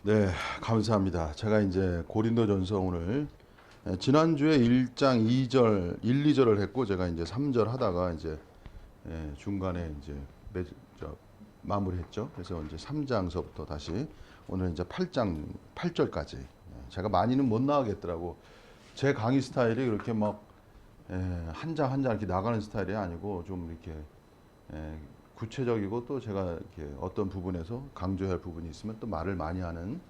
네, 감사합니다. 제가 이제 고린도전서 오늘 지난주에 1장 2절, 1, 2절을 했고 제가 이제 3절 하다가 이제 중간에 이제 마무리했죠. 그래서 이제 3장서부터 다시 오늘 이제 8장 8절까지 제가 많이는 못 나가겠더라고. 제 강의 스타일이 그렇게 막 한 장 한 장 이렇게 나가는 스타일이 아니고 좀 이렇게 구체적이고 또 제가 이렇게 어떤 부분에서 강조할 부분이 있으면 또 말을 많이 하는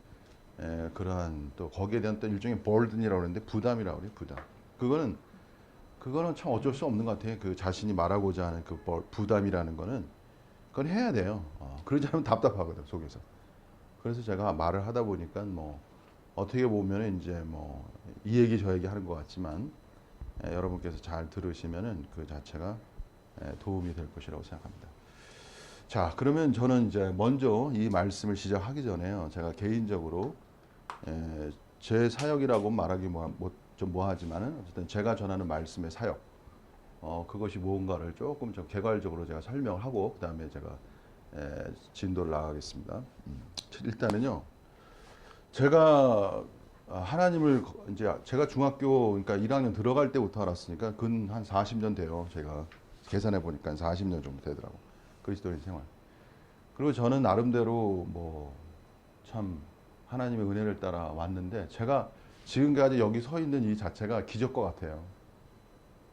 그러한 또 거기에 대한 또 일종의 볼든이라고 그러는데 부담이라고 그래요. 부담. 그거는 참 어쩔 수 없는 것 같아요. 그 자신이 말하고자 하는 그 부담이라는 거는 그건 해야 돼요. 그러지 않으면 답답하거든 속에서. 그래서 제가 말을 하다 보니까 뭐 어떻게 보면은 이제 뭐 이 얘기 저 얘기 하는 것 같지만 여러분께서 잘 들으시면은 그 자체가 도움이 될 것이라고 생각합니다. 자, 그러면 저는 이제 먼저 이 말씀을 시작하기 전에요. 제가 개인적으로 제 사역이라고 말하기 좀 뭐하지만은 어쨌든 제가 전하는 말씀의 사역, 그것이 무언가를 조금 좀 개괄적으로 제가 설명을 하고 그다음에 제가 진도를 나가겠습니다. 일단은요, 제가 하나님을 이제 제가 중학교 그러니까 1학년 들어갈 때부터 알았으니까 근 한 40년 돼요. 제가 계산해 보니까 40년 정도 되더라고. 그리스도인 생활. 그리고 저는 나름대로 뭐 참 하나님의 은혜를 따라 왔는데 제가 지금까지 여기 서 있는 이 자체가 기적과 같아요.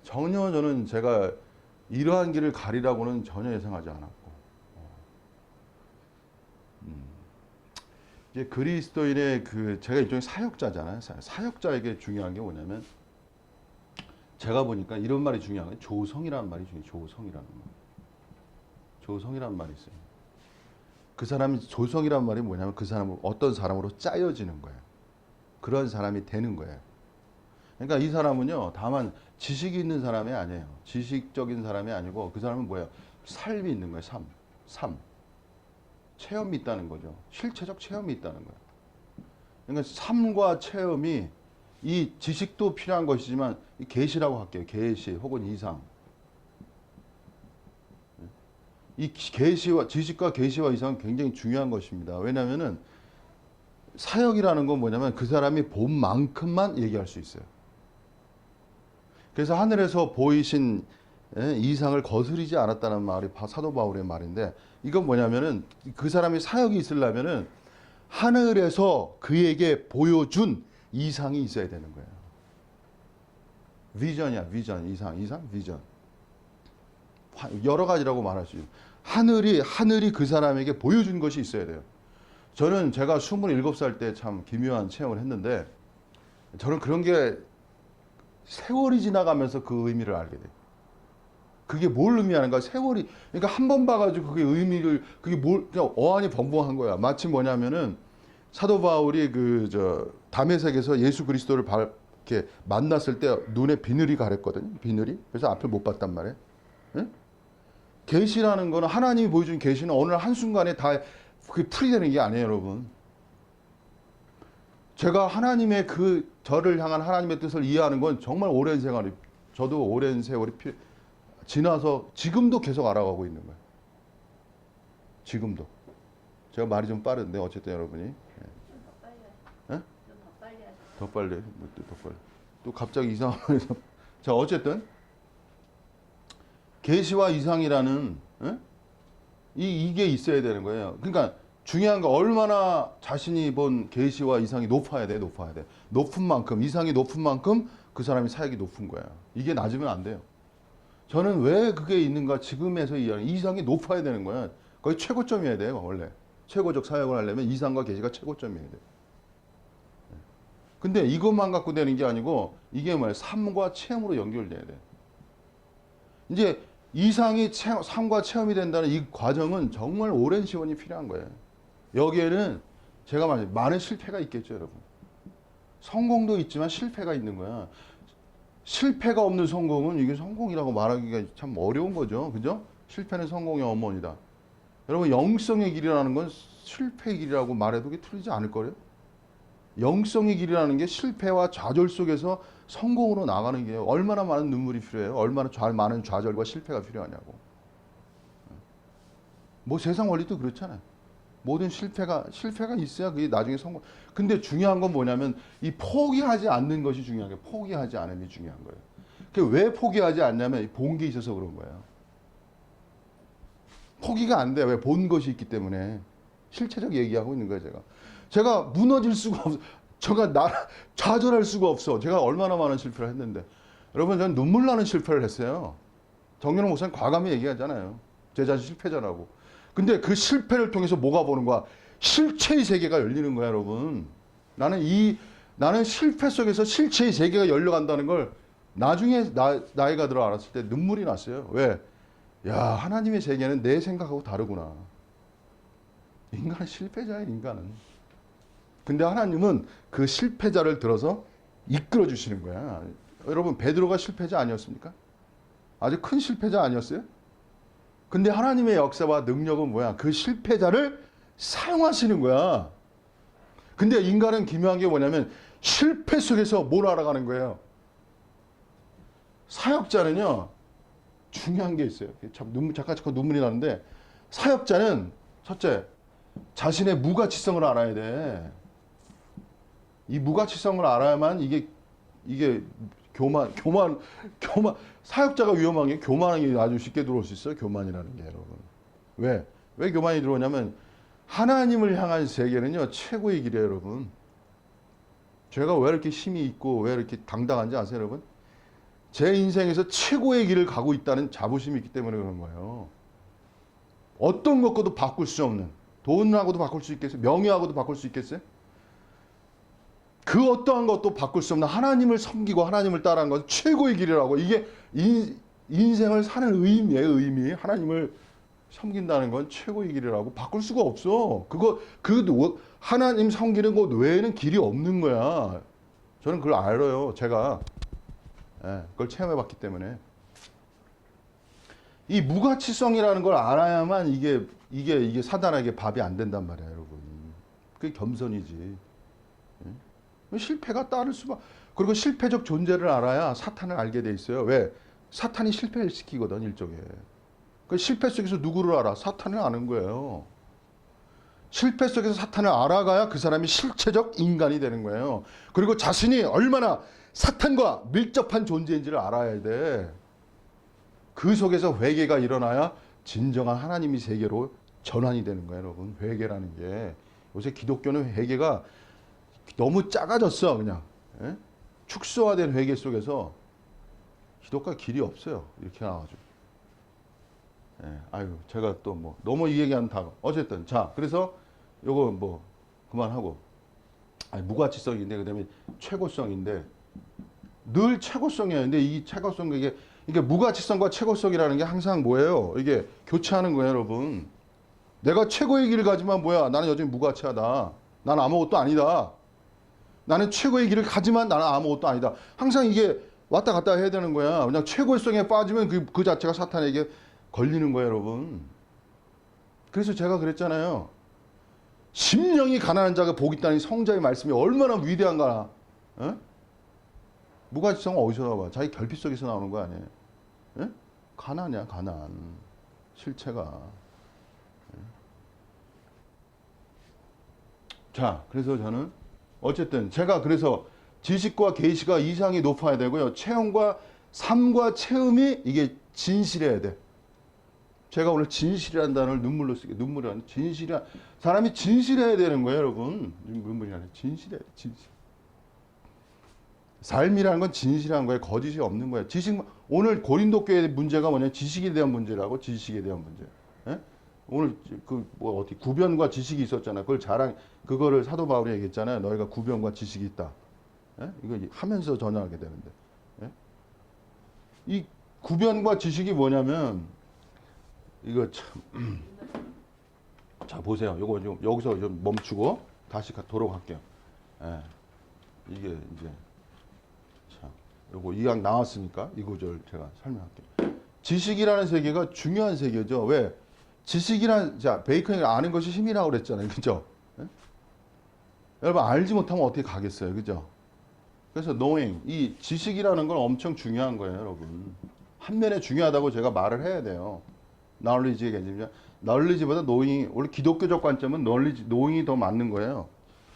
전혀 저는 제가 이러한 길을 가리라고는 전혀 예상하지 않았고. 이제 그리스도인의 그 제가 일종의 사역자잖아요. 사역자에게 중요한 게 뭐냐면 제가 보니까 이런 말이 중요한 게 조성이라는 말이 중요해요. 조성이라는 말. 조성이라는 말이 있어요. 그 사람이 조성이란 말이 뭐냐면 그 사람을 어떤 사람으로 짜여지는 거예요. 그런 사람이 되는 거예요. 그러니까 이 사람은요, 다만 지식이 있는 사람이 아니에요. 지식적인 사람이 아니고 그 사람은 뭐예요? 삶이 있는 거예요. 삶. 체험이 있다는 거죠. 실체적 체험이 있다는 거예요. 그러니까 삶과 체험이 이 지식도 필요한 것이지만 이 계시라고 할게요. 계시 혹은 이상. 이 계시와 지식과 계시와 이상은 굉장히 중요한 것입니다. 왜냐하면은 사역이라는 건 뭐냐면 그 사람이 본 만큼만 얘기할 수 있어요. 그래서 하늘에서 보이신 이상을 거스르지 않았다는 말이 사도 바울의 말인데 이건 뭐냐면은 그 사람이 사역이 있으려면은 하늘에서 그에게 보여준 이상이 있어야 되는 거예요. 비전이야, 비전, 이상, 비전. 여러 가지라고 말할 수 있어요. 하늘이 그 사람에게 보여준 것이 있어야 돼요. 저는 제가 27살 때 참 기묘한 체험을 했는데 저는 그런 게 세월이 지나가면서 그 의미를 알게 돼요. 그게 뭘 의미하는가? 세월이, 그러니까 한 번 봐가지고 그게 의미를, 그게 그냥 어안이 벙벙한 거야. 마치 뭐냐면은 사도 바울이 다메섹에서 예수 그리스도를 이렇게 만났을 때 눈에 비늘이 가렸거든요. 비늘이. 그래서 앞을 못 봤단 말이에요. 응? 계시라는 거는 하나님이 보여준 계시는 어느 한순간에 다 그게 풀이되는 게 아니에요, 여러분. 제가 하나님의 저를 향한 하나님의 뜻을 이해하는 건 정말 오랜 생활이, 저도 오랜 세월이 지나서 지금도 계속 알아가고 있는 거예요. 지금도. 제가 말이 좀 빠른데, 어쨌든 여러분이. 좀더 빨리 하시죠. 좀더 빨리 하시죠. 더 빨리, 더 빨리. 또 갑자기 이상한 말에서. 자, 어쨌든, 계시와 이상이라는, 이게 있어야 되는 거예요. 그러니까, 중요한 거 얼마나 자신이 본 계시와 이상이 높아야 돼. 높은 만큼 이상이 높은 만큼 그 사람이 사역이 높은 거야. 이게 낮으면 안 돼요. 저는 왜 그게 있는가 지금에서 이상이 높아야 되는 거야. 거의 최고점이어야 돼요. 원래 최고적 사역을 하려면 이상과 계시가 최고점이어야 돼. 근데 이것만 갖고 되는 게 아니고 이게 뭐야? 삶과 체험으로 연결돼야 돼. 이제 이상이 삶과 체험이 된다는 이 과정은 정말 오랜 시간이 필요한 거예요. 여기에는 제가 말해요. 많은 실패가 있겠죠, 여러분. 성공도 있지만 실패가 있는 거야. 실패가 없는 성공은 이게 성공이라고 말하기가 참 어려운 거죠. 그죠? 실패는 성공의 어머니다. 여러분, 영성의 길이라는 건 실패의 길이라고 말해도 그게 틀리지 않을 거예요. 영성의 길이라는 게 실패와 좌절 속에서 성공으로 나가는 게 얼마나 많은 눈물이 필요해요. 얼마나 많은 좌절과 실패가 필요하냐고. 뭐 세상 원리도 그렇잖아요. 모든 실패가 있어야 그게 나중에 성공. 근데 중요한 건 뭐냐면 이 포기하지 않는 것이 중요한 거예요. 포기하지 않음이 중요한 거예요. 왜 포기하지 않냐면 본 게 있어서 그런 거예요. 포기가 안 돼. 왜? 본 것이 있기 때문에. 실체적 얘기하고 있는 거예요, 제가. 제가 무너질 수가 없어. 좌절할 수가 없어. 제가 얼마나 많은 실패를 했는데. 여러분, 저는 눈물 나는 실패를 했어요. 정연호 목사님 과감히 얘기하잖아요. 제 자신 실패자라고. 근데 그 실패를 통해서 뭐가 보는 거야? 실체의 세계가 열리는 거야, 여러분. 나는 실패 속에서 실체의 세계가 열려간다는 걸 나중에 나이가 들어 알았을 때 눈물이 났어요. 왜? 야, 하나님의 세계는 내 생각하고 다르구나. 인간은 실패자예요, 인간은. 근데 하나님은 그 실패자를 들어서 이끌어 주시는 거야. 여러분, 베드로가 실패자 아니었습니까? 아주 큰 실패자 아니었어요? 근데 하나님의 역사와 능력은 뭐야? 그 실패자를 사용하시는 거야. 근데 인간은 기묘한 게 뭐냐면 실패 속에서 뭘 알아가는 거예요? 사역자는요, 중요한 게 있어요. 잠깐 눈물이 나는데, 사역자는 첫째, 자신의 무가치성을 알아야 돼. 이 무가치성을 알아야만 이게 교만, 사역자가 위험한 게 교만이 아주 쉽게 들어올 수 있어요. 교만이라는 게, 여러분. 왜 교만이 들어오냐면, 하나님을 향한 세계는요, 최고의 길이에요, 여러분. 제가 왜 이렇게 힘이 있고, 왜 이렇게 당당한지 아세요, 여러분? 제 인생에서 최고의 길을 가고 있다는 자부심이 있기 때문에 그런 거예요. 어떤 것과도 바꿀 수 없는, 돈하고도 바꿀 수 있겠어요? 명예하고도 바꿀 수 있겠어요? 그 어떠한 것도 바꿀 수 없는 하나님을 섬기고 하나님을 따라하는 것은 최고의 길이라고. 이게 인생을 사는 의미예요, 의미. 하나님을 섬긴다는 건 최고의 길이라고. 바꿀 수가 없어. 하나님 섬기는 것 외에는 길이 없는 거야. 저는 그걸 알아요, 제가. 그걸 체험해봤기 때문에. 이 무가치성이라는 걸 알아야만 이게 사단에게 밥이 안 된단 말이에요, 여러분. 그게 겸손이지. 실패가 따를 수가. 그리고 실패적 존재를 알아야 사탄을 알게 돼 있어요. 왜? 사탄이 실패를 시키거든, 일종의. 그 실패 속에서 누구를 알아? 사탄을 아는 거예요. 실패 속에서 사탄을 알아가야 그 사람이 실체적 인간이 되는 거예요. 그리고 자신이 얼마나 사탄과 밀접한 존재인지를 알아야 돼. 그 속에서 회개가 일어나야 진정한 하나님의 세계로 전환이 되는 거예요, 여러분. 회개라는 게. 요새 기독교는 회개가 너무 작아졌어, 그냥. 예? 축소화된 회개 속에서 기독과 길이 없어요. 이렇게 나와가지고. 아유, 제가 또 뭐, 너무 이 얘기하면 다. 어쨌든. 자, 그래서 요거 뭐, 그만하고. 무가치성인데, 그 다음에 최고성인데, 늘 최고성이에요. 근데 이 최고성, 이게 무가치성과 최고성이라는 게 항상 뭐예요? 이게 교차하는 거예요, 여러분. 내가 최고의 길을 가지만 뭐야? 나는 여전히 무가치하다. 나는 아무것도 아니다. 나는 최고의 길을 가지만 나는 아무것도 아니다. 항상 이게 왔다 갔다 해야 되는 거야. 그냥 최고성에 빠지면 그 자체가 사탄에게 걸리는 거예요, 여러분. 그래서 제가 그랬잖아요. 심령이 가난한 자가 복이 있다는 성자의 말씀이 얼마나 위대한가. 에? 무가치성은 어디서 나와? 자기 결핍 속에서 나오는 거 아니에요? 에? 가난이야, 가난. 실체가. 자, 그래서 저는 어쨌든 제가 그래서 지식과 계시가 이상이 높아야 되고요. 체험과 삶과 체험이 이게 진실해야 돼. 제가 오늘 진실이라는 단어를 눈물로 쓰게. 눈물이라는 진실이란 사람이 진실해야 되는 거예요, 여러분. 눈물이 아니라 진실해야 돼. 진실. 삶이라는 건 진실한 거예요. 거짓이 없는 거예요. 오늘 고린도 교회의 문제가 뭐냐? 지식에 대한 문제라고. 지식에 대한 문제. 예? 오늘 어디 구변과 지식이 있었잖아. 그거를 사도 바울이 얘기했잖아요. 너희가 구변과 지식이 있다. 예? 이거 하면서 전하게 되는데. 예? 이 구변과 지식이 뭐냐면 이거 참. 자, 보세요. 요거 좀 여기서 좀 멈추고 다시 도록 할게요. 예. 이게 이제 자, 요거 2강 나왔으니까 이 구절 제가 설명할게요. 지식이라는 세계가 중요한 세계죠. 왜? 자, 베이컨이 아는 것이 힘이라고 그랬잖아요. 그죠? 예? 여러분, 알지 못하면 어떻게 가겠어요. 그죠? 그래서 knowing, 이 지식이라는 건 엄청 중요한 거예요, 여러분. 한면에 중요하다고 제가 말을 해야 돼요. knowledge의 개념이죠. knowledge보다 knowing이, 원래 기독교적 관점은 knowing이 더 맞는 거예요.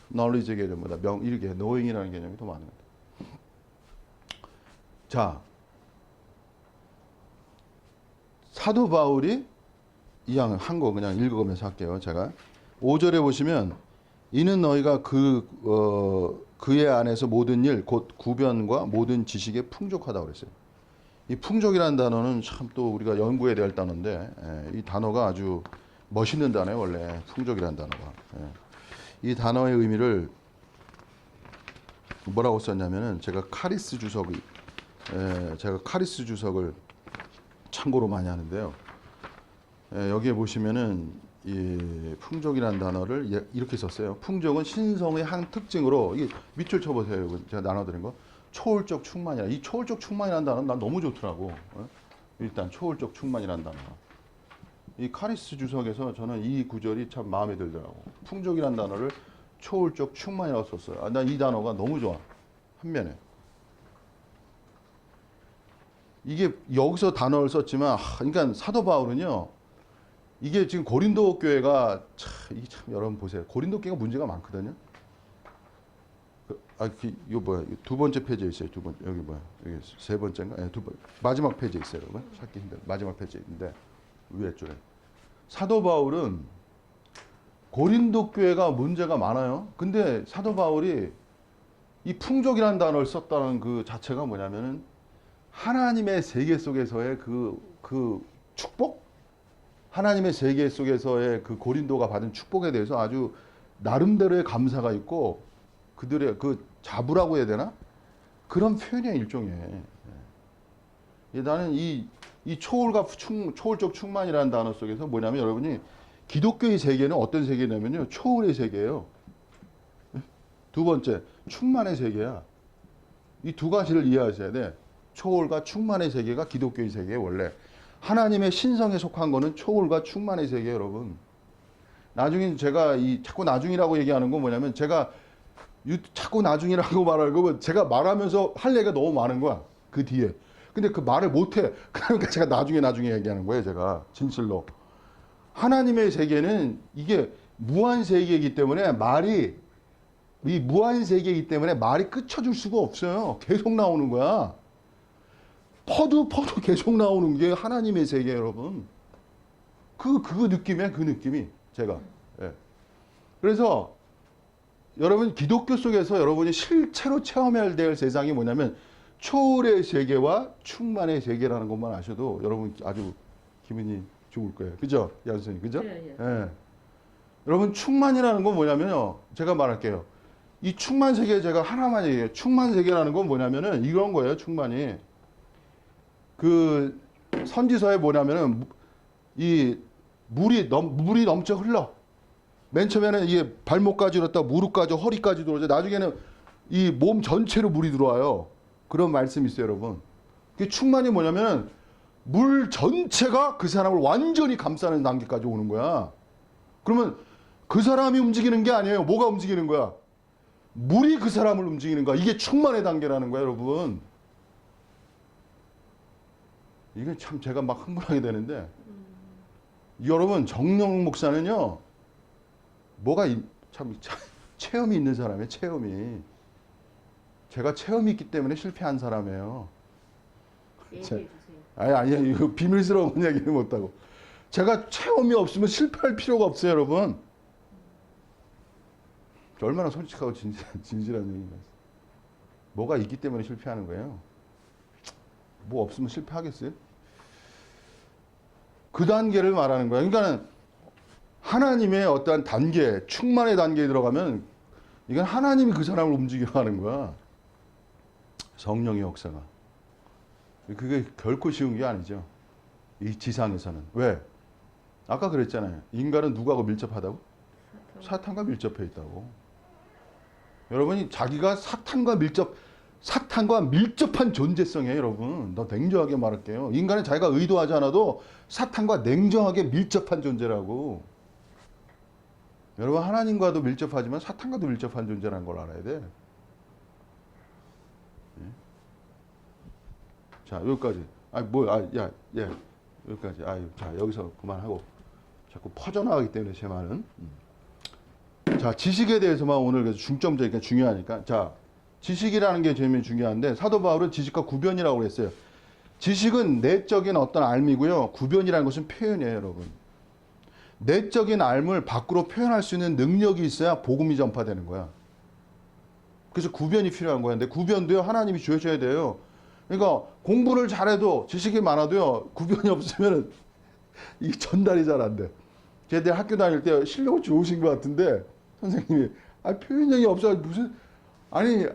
knowledge 개념보다 이렇게 knowing이라는 개념이 더 많은 거예요. 자, 사도 바울이 한 거 그냥 읽어가면서 할게요. 제가 5절에 보시면 이는 너희가 그의 안에서 모든 일 곧 구변과 모든 지식에 풍족하다고 그랬어요. 이 풍족이라는 단어는 참 또 우리가 연구해야 될 단어인데 이 단어가 아주 멋있는 단어예요. 원래 풍족이라는 단어가. 이 단어의 의미를 뭐라고 썼냐면은 제가 카리스 주석을 참고로 많이 하는데요. 여기에 보시면은 이 풍족이라는 단어를 이렇게 썼어요. 풍족은 신성의 한 특징으로, 이 밑줄 쳐보세요. 제가 나눠드린 거. 초월적 충만이라. 이 초월적 충만이라는 단어는 난 너무 좋더라고. 일단 초월적 충만이라는 단어. 이 카리스 주석에서 저는 이 구절이 참 마음에 들더라고. 풍족이라는 단어를 초월적 충만이라고 썼어요. 난 이 단어가 너무 좋아. 한면에. 이게 여기서 단어를 썼지만, 그러니까 사도 바울은요, 이게 지금 고린도 교회가 이게 참 여러분 보세요. 고린도 교회가 문제가 많거든요. 이거 뭐야? 두 번째 페이지에 있어요. 두 번째 여기 뭐야? 여기 세 번째인가? 마지막 페이지에 있어요, 여러분. 찾기 힘들. 마지막 페이지에 있는데 위에 줄에 사도 바울은 고린도 교회가 문제가 많아요. 근데 사도 바울이 이 풍족이라는 단어를 썼다는 그 자체가 뭐냐면은 하나님의 세계 속에서의 그 축복? 하나님의 세계 속에서의 그 고린도가 받은 축복에 대해서 아주 나름대로의 감사가 있고 그들의 그 자부라고 해야 되나? 그런 표현의 일종이에요. 나는 이 초월적 충만이라는 단어 속에서 뭐냐면 여러분이 기독교의 세계는 어떤 세계냐면요. 초월의 세계예요. 두 번째, 충만의 세계야. 이 두 가지를 이해하셔야 돼. 초월과 충만의 세계가 기독교의 세계예요, 원래. 하나님의 신성에 속한 거는 초월과 충만의 세계예요, 여러분. 나중에 제가 자꾸 나중이라고 얘기하는 건 뭐냐면 제가 자꾸 나중이라고 말하고 제가 말하면서 할 얘기가 너무 많은 거야. 그 뒤에. 근데 그 말을 못 해. 그러니까 제가 나중에 얘기하는 거예요, 제가. 진실로. 하나님의 세계는 이게 무한 세계이기 때문에 이 무한 세계이기 때문에 말이 끝쳐줄 수가 없어요. 계속 나오는 거야. 퍼도 계속 나오는 게 하나님의 세계, 여러분. 그 느낌이에요, 그 느낌이. 제가. 예. 그래서 여러분 기독교 속에서 여러분이 실제로 체험해야 될 세상이 뭐냐면 초월의 세계와 충만의 세계라는 것만 아셔도 여러분 아주 기분이 좋을 거예요. 그죠? 양 선생님, 그죠? 네, 예. 여러분 충만이라는 건 뭐냐면요. 제가 말할게요. 이 충만 세계 제가 하나만 얘기해요. 충만 세계라는 건 뭐냐면은 이런 거예요. 충만이. 그 선지서에 뭐냐면은 이 물이 넘쳐 흘러. 맨 처음에는 이게 발목까지 들었다 무릎까지 허리까지 들어오죠. 나중에는 이 몸 전체로 물이 들어와요. 그런 말씀이 있어요, 여러분. 그 충만이 뭐냐면은 물 전체가 그 사람을 완전히 감싸는 단계까지 오는 거야. 그러면 그 사람이 움직이는 게 아니에요. 뭐가 움직이는 거야? 물이 그 사람을 움직이는 거야. 이게 충만의 단계라는 거야, 여러분. 이게 참 제가 막 흥분하게 되는데 여러분 정령 목사는요. 참 체험이 있는 사람이에요. 체험이. 제가 체험이 있기 때문에 실패한 사람이에요. 얘기해 주세요. 아니야. 이거 비밀스러운 얘기는 못하고. 제가 체험이 없으면 실패할 필요가 없어요, 여러분. 얼마나 솔직하고 진실한 얘기인가. 뭐가 있기 때문에 실패하는 거예요. 뭐 없으면 실패하겠어요? 그 단계를 말하는 거예요. 그러니까 하나님의 어떠한 단계, 충만의 단계에 들어가면 이건 하나님이 그 사람을 움직여 하는 거야. 성령의 역사가. 그게 결코 쉬운 게 아니죠. 이 지상에서는. 왜? 아까 그랬잖아요. 인간은 누구하고 밀접하다고? 사탄과 밀접해 있다고. 여러분이 자기가 사탄과 밀접한 존재성이에요, 여러분. 더 냉정하게 말할게요. 인간은 자기가 의도하지 않아도 사탄과 냉정하게 밀접한 존재라고. 여러분 하나님과도 밀접하지만 사탄과도 밀접한 존재라는 걸 알아야 돼. 자, 여기까지. 여기까지. 자, 여기서 그만하고. 자꾸 퍼져나가기 때문에 제 말은. 자, 지식에 대해서만 오늘 그래서 중점적이니까 중요하니까. 자, 지식이라는 게 제일 중요한데 사도 바울은 지식과 구변이라고 그랬어요. 지식은 내적인 어떤 알미고요. 구변이라는 것은 표현이에요, 여러분. 내적인 알을 밖으로 표현할 수 있는 능력이 있어야 복음이 전파되는 거야. 그래서 구변이 필요한 거야. 근데 구변도요, 하나님이 주셔야 돼요. 그러니까 공부를 잘해도 지식이 많아도요, 구변이 없으면 이 전달이 잘 안 돼. 걔들 학교 다닐 때 실력은 좋으신 것 같은데 선생님이 표현력이 없어. 무슨 아니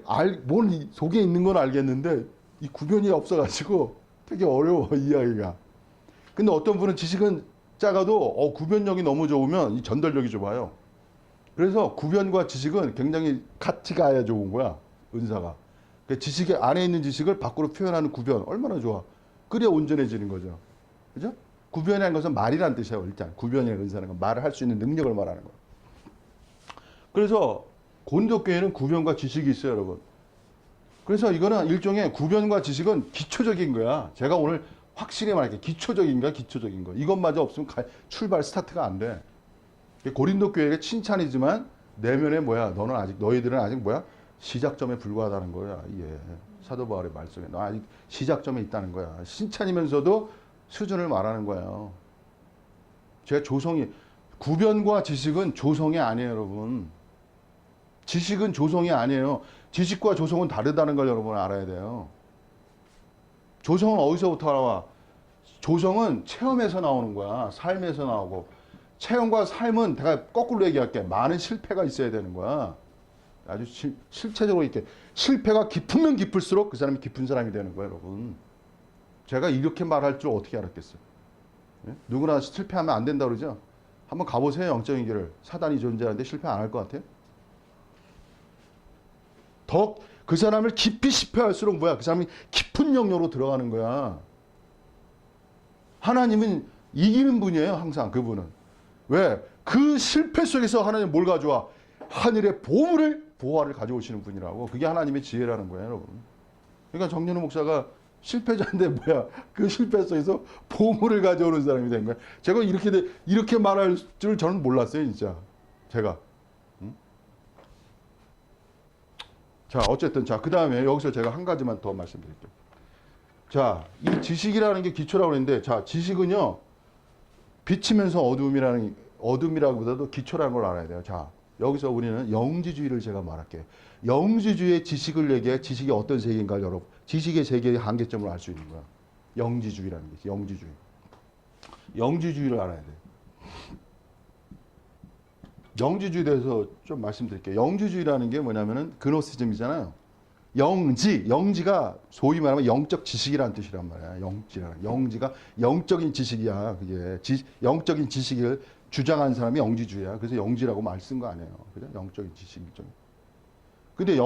뭔 속에 있는 건 알겠는데 이 구변이 없어가지고 되게 어려워 이야기가. 근데 어떤 분은 지식은 작아도 구변력이 너무 좋으면 이 전달력이 좋아요. 그래서 구변과 지식은 굉장히 같이 가야 좋은 거야, 은사가. 그러니까 지식의 안에 있는 지식을 밖으로 표현하는 구변 얼마나 좋아. 그래야 온전해지는 거죠. 그죠? 구변이라는 것은 말이란 뜻이에요. 일단 구변이라는 은사는 말을 할 수 있는 능력을 말하는 거예요. 그래서 고린도교회는 구변과 지식이 있어요, 여러분. 그래서 이거는 일종의 구변과 지식은 기초적인 거야. 제가 오늘 확실히 말할게요. 기초적인 거야, 기초적인 거. 이것마저 없으면 출발 스타트가 안 돼. 고린도교회의 칭찬이지만 내면에 뭐야? 너희들은 아직 뭐야? 시작점에 불과하다는 거야. 예. 사도 바울의 말씀에 너 아직 시작점에 있다는 거야. 칭찬이면서도 수준을 말하는 거예요. 제가 구변과 지식은 조성이 아니에요, 여러분. 지식은 조성이 아니에요. 지식과 조성은 다르다는 걸 여러분 알아야 돼요. 조성은 어디서부터 나와? 조성은 체험에서 나오는 거야. 삶에서 나오고. 체험과 삶은 내가 거꾸로 얘기할게. 많은 실패가 있어야 되는 거야. 아주 실체적으로 이렇게. 실패가 깊으면 깊을수록 그 사람이 깊은 사람이 되는 거예요, 여러분. 제가 이렇게 말할 줄 어떻게 알았겠어요? 예? 누구나 실패하면 안 된다고 그러죠? 한번 가보세요, 영적인 길을. 사단이 존재하는데 실패 안 할 것 같아요? 더 그 사람을 깊이 실패할수록 뭐야? 그 사람이 깊은 영역으로 들어가는 거야. 하나님은 이기는 분이에요, 항상 그분은. 왜? 그 실패 속에서 하나님 뭘 가져와? 하늘의 보화를 가져오시는 분이라고. 그게 하나님의 지혜라는 거예요, 여러분. 그러니까 정윤호 목사가 실패자인데 뭐야? 그 실패 속에서 보물을 가져오는 사람이 된 거야. 제가 이렇게 말할 줄 저는 몰랐어요, 진짜. 제가. 자, 어쨌든 그 다음에 여기서 제가 한 가지만 더 말씀드릴게요. 자, 이 지식이라는 게 기초라고 그랬는데, 자, 지식은요, 비치면서 어둠이라기보다도 기초라는 걸 알아야 돼요. 자, 여기서 우리는 영지주의를 제가 말할게요. 영지주의의 지식을 얘기해 지식이 어떤 세계인가 여러분. 지식의 세계의 한계점을 알 수 있는 거야. 영지주의라는 게, 영지주의. 영지주의를 알아야 돼요. 영지주의에 대해서 좀 말씀드릴게요. 영지주의라는 게 뭐냐면은 그노시즘이잖아요. 영지가 소위 말하면 영적 지식이라는 뜻이란 말이야. 영지가 영적인 지식이야. 그게 영적인 지식을 주장한 사람이 영지주의야. 그래서 영지라고 말 쓴 거 아니에요. 그죠? 영적인 지식 일종. 근데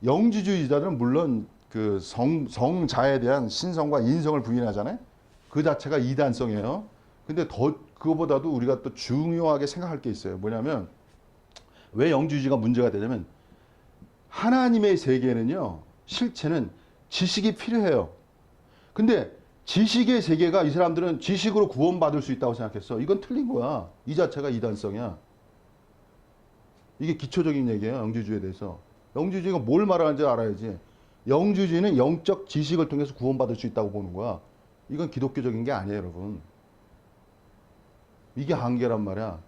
영지주의자들은 물론 그 성자에 대한 신성과 인성을 부인하잖아요. 그 자체가 이단성이에요. 근데 그거보다도 우리가 또 중요하게 생각할 게 있어요. 뭐냐면 왜 영지주의가 문제가 되냐면 하나님의 세계는요, 실체는 지식이 필요해요. 근데 지식의 세계가 이 사람들은 지식으로 구원받을 수 있다고 생각했어. 이건 틀린 거야. 이 자체가 이단성이야. 이게 기초적인 얘기예요, 영지주의에 대해서. 영지주의가 뭘 말하는지 알아야지. 영지주의는 영적 지식을 통해서 구원받을 수 있다고 보는 거야. 이건 기독교적인 게 아니에요, 여러분. 이게 한계란 말이야.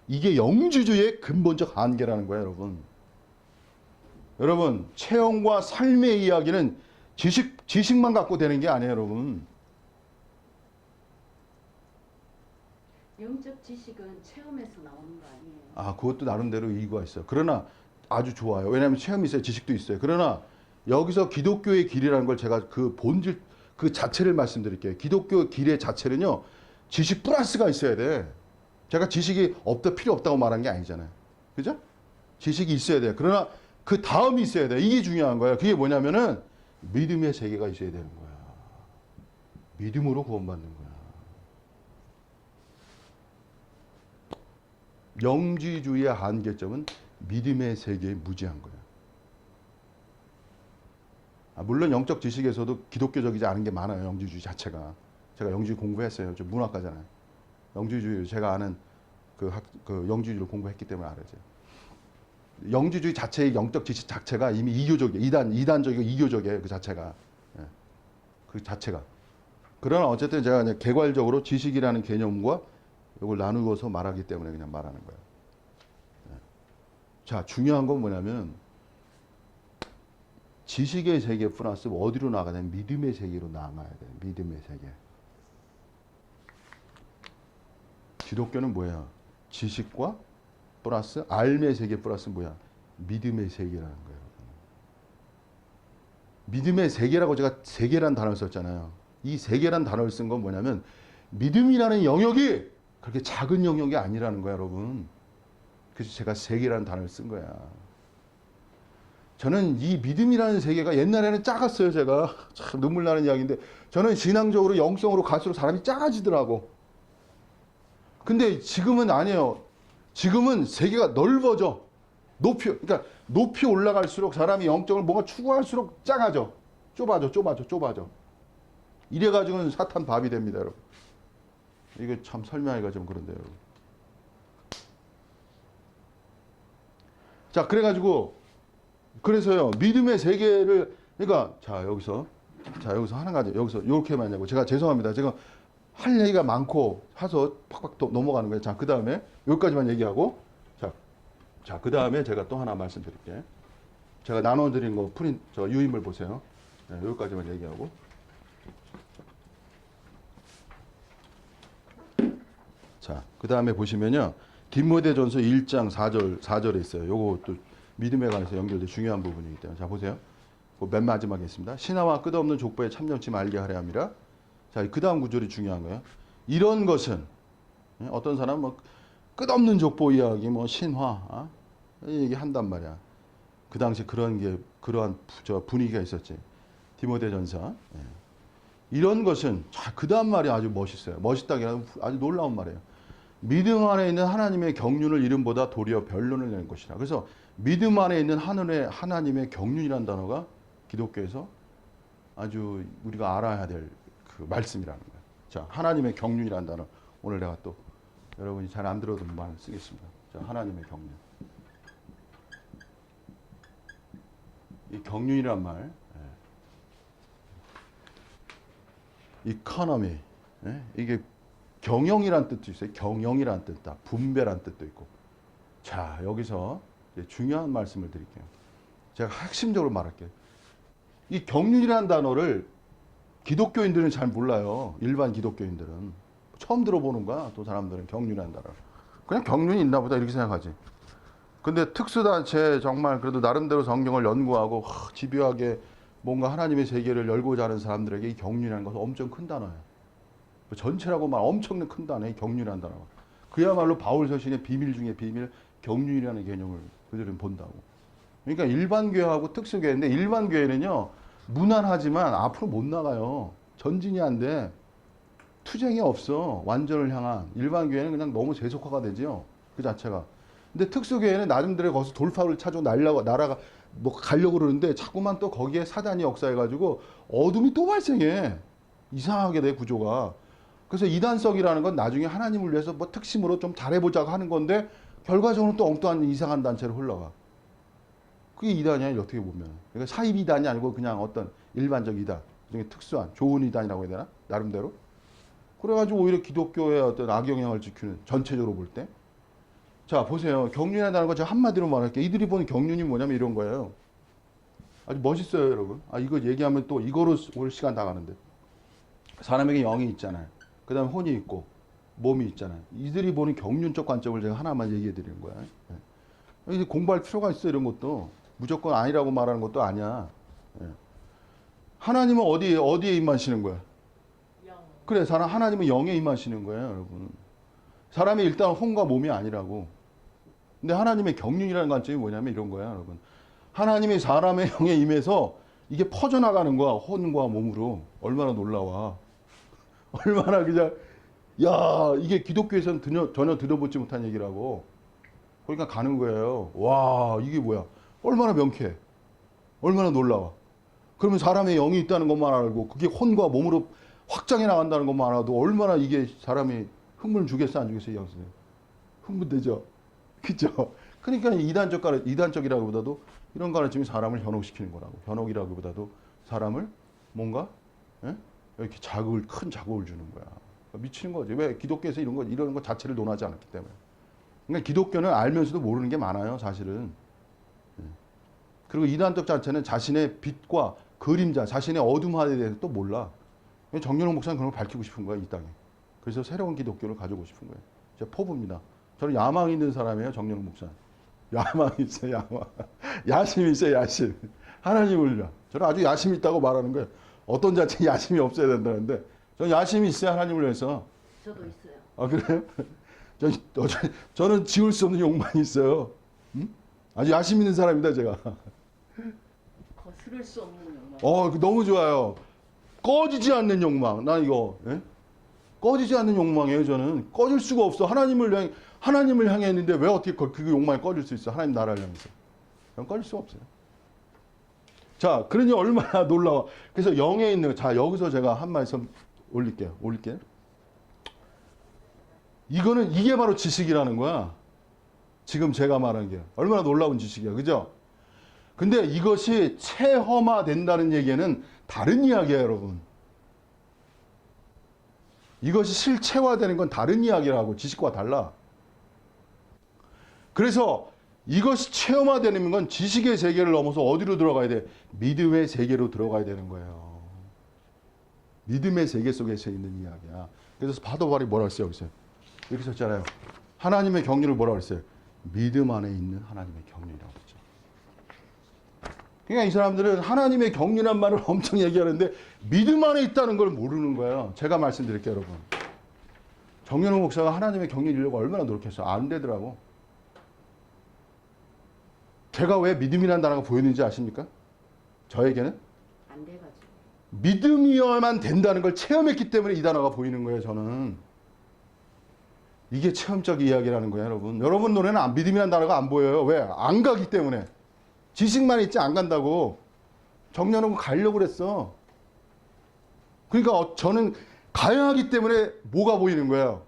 이게 영지주의의 근본적 한계라는 거야, 여러분. 여러분, 체험과 삶의 이야기는 지식만 갖고 되는 게 아니에요, 여러분. 영적 지식은 체험에서 나오는 거 아니에요? 아, 그것도 나름대로 이유가 있어요. 그러나 아주 좋아요. 왜냐하면 체험이 있어요, 지식도 있어요. 그러나 여기서 기독교의 길이라는 걸 제가 그 본질, 그 자체를 말씀드릴게요. 기독교 길의 자체는요, 지식 플러스가 있어야 돼. 제가 지식이 필요 없다고 말한 게 아니잖아요. 그죠? 지식이 있어야 돼요. 그러나 그 다음이 있어야 돼. 이게 중요한 거예요. 그게 뭐냐면은 믿음의 세계가 있어야 되는 거야. 믿음으로 구원받는 거야. 영지주의의 한계점은 믿음의 세계에 무지한 거야. 물론 영적 지식에서도 기독교적이지 않은 게 많아요. 영지주의 자체가. 제가 영지주의 공부했어요. 저 문학가잖아요. 영주주의 제가 아는 그 영주주의를 공부했기 때문에 알아요. 영주주의 자체의 영적 지식 자체가 이미 이교적이에요. 이단적이고 이교적이에요. 그 자체가. 예. 그 자체가. 그러나 어쨌든 제가 그냥 개괄적으로 지식이라는 개념과 이걸 나누어서 말하기 때문에 그냥 말하는 거예요. 예. 자, 중요한 건 뭐냐면 지식의 세계 플러스 어디로 나가냐면 믿음의 세계로 나가야 돼요. 믿음의 세계. 기독교는 뭐야? 지식과 플러스 알의 세계 플러스 뭐야? 믿음의 세계라는 거예요. 믿음의 세계라고 제가 세계란 단어를 썼잖아요. 이 세계란 단어를 쓴 건 뭐냐면 믿음이라는 영역이 그렇게 작은 영역이 아니라는 거야, 여러분. 그래서 제가 세계라는 단어를 쓴 거야. 저는 이 믿음이라는 세계가 옛날에는 작았어요, 제가. 참 눈물 나는 이야기인데 저는 신앙적으로 영성으로 갈수록 사람이 작아지더라고. 근데 지금은 아니에요. 지금은 세계가 넓어져. 그러니까 높이 올라갈수록 사람이 영적을 뭔가 추구할수록 작아져. 좁아져. 이래가지고는 사탄 밥이 됩니다, 여러분. 이게 참 설명하기가 좀 그런데요, 여러분. 자, 그래서요, 믿음의 세계를, 그러니까, 여기서 하는 가지, 여기서, 이렇게만 하냐고. 제가 죄송합니다. 제가 할 얘기가 많고, 해서 팍팍 또 넘어가는 거예요. 자, 그 다음에, 여기까지만 얘기하고, 자, 그 다음에 제가 또 하나 말씀드릴게요. 제가 나눠드린 거, 유인물 보세요. 네, 여기까지만 얘기하고. 자, 그 다음에 보시면요. 디모데전서 1장 4절에 있어요. 요거 또 믿음에 관해서 연결된 중요한 부분이기 때문에. 자, 보세요. 맨 마지막에 있습니다. 신하와 끝없는 족보에 참념치 말게 하려 함이라. 자, 그 다음 구절이 중요한 거예요. 이런 것은, 어떤 사람은 뭐 끝없는 족보 이야기, 뭐 신화, 이 얘기 한단 말이야. 그 당시 그러한 분위기가 있었지. 디모데전서. 이런 것은, 자, 그 다음 말이 아주 멋있어요. 멋있다기보다 아주 놀라운 말이에요. 믿음 안에 있는 하나님의 경륜을 이름보다 도리어 변론을 내는 것이라. 그래서 믿음 안에 있는 하나님의 경륜이라는 단어가 기독교에서 아주 우리가 알아야 될 그 말씀이라는 거예요. 자, 하나님의 경륜이라는 단어. 오늘 내가 또 여러분이 잘 안 들어도 말 쓰겠습니다. 자, 하나님의 경륜. 이 경륜이란 말, 이코노미, 이게 경영이란 뜻도 있어요. 경영이란 뜻다. 분배란 뜻도 있고. 자, 여기서 중요한 말씀을 드릴게요. 제가 핵심적으로 말할게요. 이 경륜이라는 단어를 기독교인들은 잘 몰라요. 일반 기독교인들은. 처음 들어보는 거야. 또 사람들은 경륜이라는 단어. 그냥 경륜이 있나 보다 이렇게 생각하지. 근데 특수단체 정말 그래도 나름대로 성경을 연구하고 집요하게 뭔가 하나님의 세계를 열고자 하는 사람들에게 이 경륜이라는 것은 엄청 큰 단어예요. 전체라고 말 엄청난 큰 단어예요. 경륜이라는 단어가. 그야말로 바울 서신의 비밀 중에 비밀, 경륜이라는 개념을 그들은 본다고. 그러니까 일반 교회하고 특수교회인데 일반 교회는요. 무난하지만 앞으로 못 나가요. 전진이 안 돼. 투쟁이 없어. 완전을 향한. 일반 교회는 그냥 너무 세속화가 되죠. 그 자체가. 근데 특수교회는 나름대로 거기서 돌파를 찾고 나라가 뭐 가려고 그러는데 자꾸만 또 거기에 사단이 역사해가지고 어둠이 또 발생해. 이상하게 돼, 구조가. 그래서 이단성이라는 건 나중에 하나님을 위해서 뭐 특심으로 좀 잘해보자고 하는 건데 결과적으로 또 엉뚱한 이상한 단체로 흘러가. 그게 이단이야, 어떻게 보면. 그러니까 사입 이단이 아니고 그냥 어떤 일반적 이단, 그중에 특수한 좋은 이단이라고 해야 되나? 나름대로. 그래가지고 오히려 기독교의 어떤 악영향을 지키는, 전체적으로 볼 때. 자, 보세요. 경륜이라는 거 제가 한마디로 말할게요. 이들이 보는 경륜이 뭐냐면 이런 거예요. 아주 멋있어요, 여러분. 이거 얘기하면 또 이거로 올 시간 다 가는데. 사람에게 영이 있잖아요. 그 다음에 혼이 있고, 몸이 있잖아요. 이들이 보는 경륜적 관점을 제가 하나만 얘기해 드리는 거예요. 이제 공부할 필요가 있어, 이런 것도. 무조건 아니라고 말하는 것도 아니야. 하나님은 어디에 임하시는 거야? 그래, 하나님은 영에 임하시는 거예요, 여러분. 사람이 일단 혼과 몸이 아니라고. 근데 하나님의 경륜이라는 관점이 뭐냐면 이런 거야, 여러분. 하나님이 사람의 영에 임해서 이게 퍼져나가는 거야, 혼과 몸으로. 얼마나 놀라워. 얼마나 그냥, 야, 이게 기독교에서는 전혀 들어보지 못한 얘기라고. 그러니까 가는 거예요. 와, 이게 뭐야. 얼마나 명쾌해. 얼마나 놀라워. 그러면 사람의 영이 있다는 것만 알고 그게 혼과 몸으로 확장해 나간다는 것만 알아도 얼마나 이게 사람이 흥분 주겠어 안 주겠어요, 양선생? 흥분되죠. 그죠? 그러니까 이단적이라기보다도 이런 가르침이 사람을 현혹시키는 거라고. 현혹이라기보다도 사람을 뭔가 예? 이렇게 큰 자극을 주는 거야. 미치는 거지. 왜 기독교에서 이런 거 자체를 논하지 않았기 때문에. 그러니까 기독교는 알면서도 모르는 게 많아요, 사실은. 예. 그리고 이단적 자체는 자신의 빛과 그림자, 자신의 어둠화에 대해서 또 몰라. 정연호 목사는 그런 걸 밝히고 싶은 거야, 이 땅에. 그래서 새로운 기독교를 가지고 싶은 거예요. 제 포부입니다. 저는 야망이 있는 사람이에요, 정연호 목사. 야망이 있어요, 야망. 야심이 있어요, 야심. 하나님을 위한. 저는 아주 야심이 있다고 말하는 거예요. 어떤 자체 야심이 없어야 된다는데, 저는 야심이 있어요, 하나님을 위해서. 저도 있어요. 아, 그래요? 저는 지울 수 없는 욕망이 있어요. 응? 아주 야심 있는 사람이다, 제가. 거스를 수 없는 욕망. 너무 좋아요. 꺼지지 않는 욕망. 나 이거, 예? 꺼지지 않는 욕망이에요, 저는. 꺼질 수가 없어. 하나님을 향해 있는데 왜 어떻게 그 욕망이 꺼질 수 있어? 하나님 나라를 향해서. 그럼 꺼질 수가 없어요. 자, 그러니 얼마나 놀라워. 그래서 영에 있는, 자, 여기서 제가 한 말씀 올릴게요. 이게 바로 지식이라는 거야. 지금 제가 말한 게. 얼마나 놀라운 지식이야. 그죠? 근데 이것이 체험화된다는 얘기는 다른 이야기예요, 여러분. 이것이 실체화되는 건 다른 이야기라고, 지식과 달라. 그래서 이것이 체험화되는 건 지식의 세계를 넘어서 어디로 들어가야 돼? 믿음의 세계로 들어가야 되는 거예요. 믿음의 세계 속에서 있는 이야기야. 그래서 바도발이 뭐라 했어요, 여기서? 이렇게 썼잖아요. 하나님의 경륜을 뭐라 그랬어요? 믿음 안에 있는 하나님의 경륜이라고 했죠. 그러니까 이 사람들은 하나님의 경륜한 말을 엄청 얘기하는데 믿음 안에 있다는 걸 모르는 거예요. 제가 말씀드릴게요, 여러분. 정연호 목사가 하나님의 경륜 이루려고 얼마나 노력했어요. 안 되더라고. 제가 왜 믿음이라는 단어가 보였는지 아십니까? 저에게는 안 돼가지고. 믿음이어야만 된다는 걸 체험했기 때문에 이 단어가 보이는 거예요, 저는. 이게 체험적 이야기라는 거예요, 여러분. 여러분 눈에는 믿음이라는 단어가 안 보여요. 왜? 안 가기 때문에. 지식만 있지 안 간다고. 정연호는 가려고 그랬어. 그러니까 저는 가야 하기 때문에 뭐가 보이는 거예요?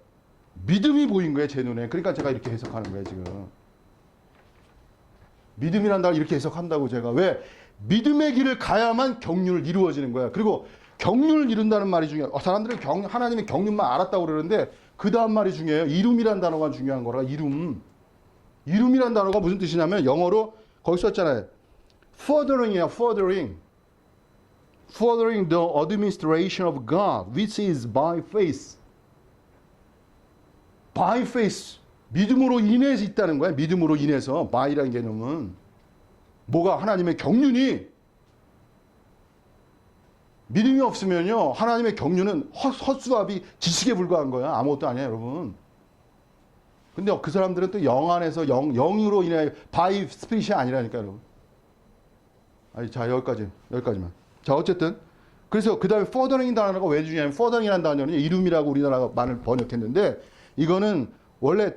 믿음이 보인 거예요, 제 눈에. 그러니까 제가 이렇게 해석하는 거예요, 지금. 믿음이란 단어 이렇게 해석한다고 제가. 왜? 믿음의 길을 가야만 경륜을 이루어지는 거야. 그리고 경륜을 이룬다는 말이 중요해요. 사람들은 하나님의 경륜만 알았다고 그러는데 그 다음 말이 중요해요. 이룸이란 단어가 중요한 거라. 이룸. 이룸이란 단어가 무슨 뜻이냐면 영어로 거기 썼잖아요. Furthering이야. Furthering. Furthering the administration of God, which is by faith. By faith. 믿음으로 인해서 있다는 거야. 믿음으로 인해서. by라는 개념은. 뭐가? 하나님의 경륜이. 믿음이 없으면요. 하나님의 경륜은 헛수합이 지식에 불과한 거야. 아무것도 아니야, 여러분. 근데 그 사람들은 또 영 안에서 영으로 인해 by spirit이 아니라니까, 여러분. 아니, 자, 여기까지만. 자, 어쨌든. 그래서 그 다음에 furthering 단어가 왜 중요하냐면 furthering이라는 단어는 이룸이라고 우리나라가 말을 번역했는데 이거는 원래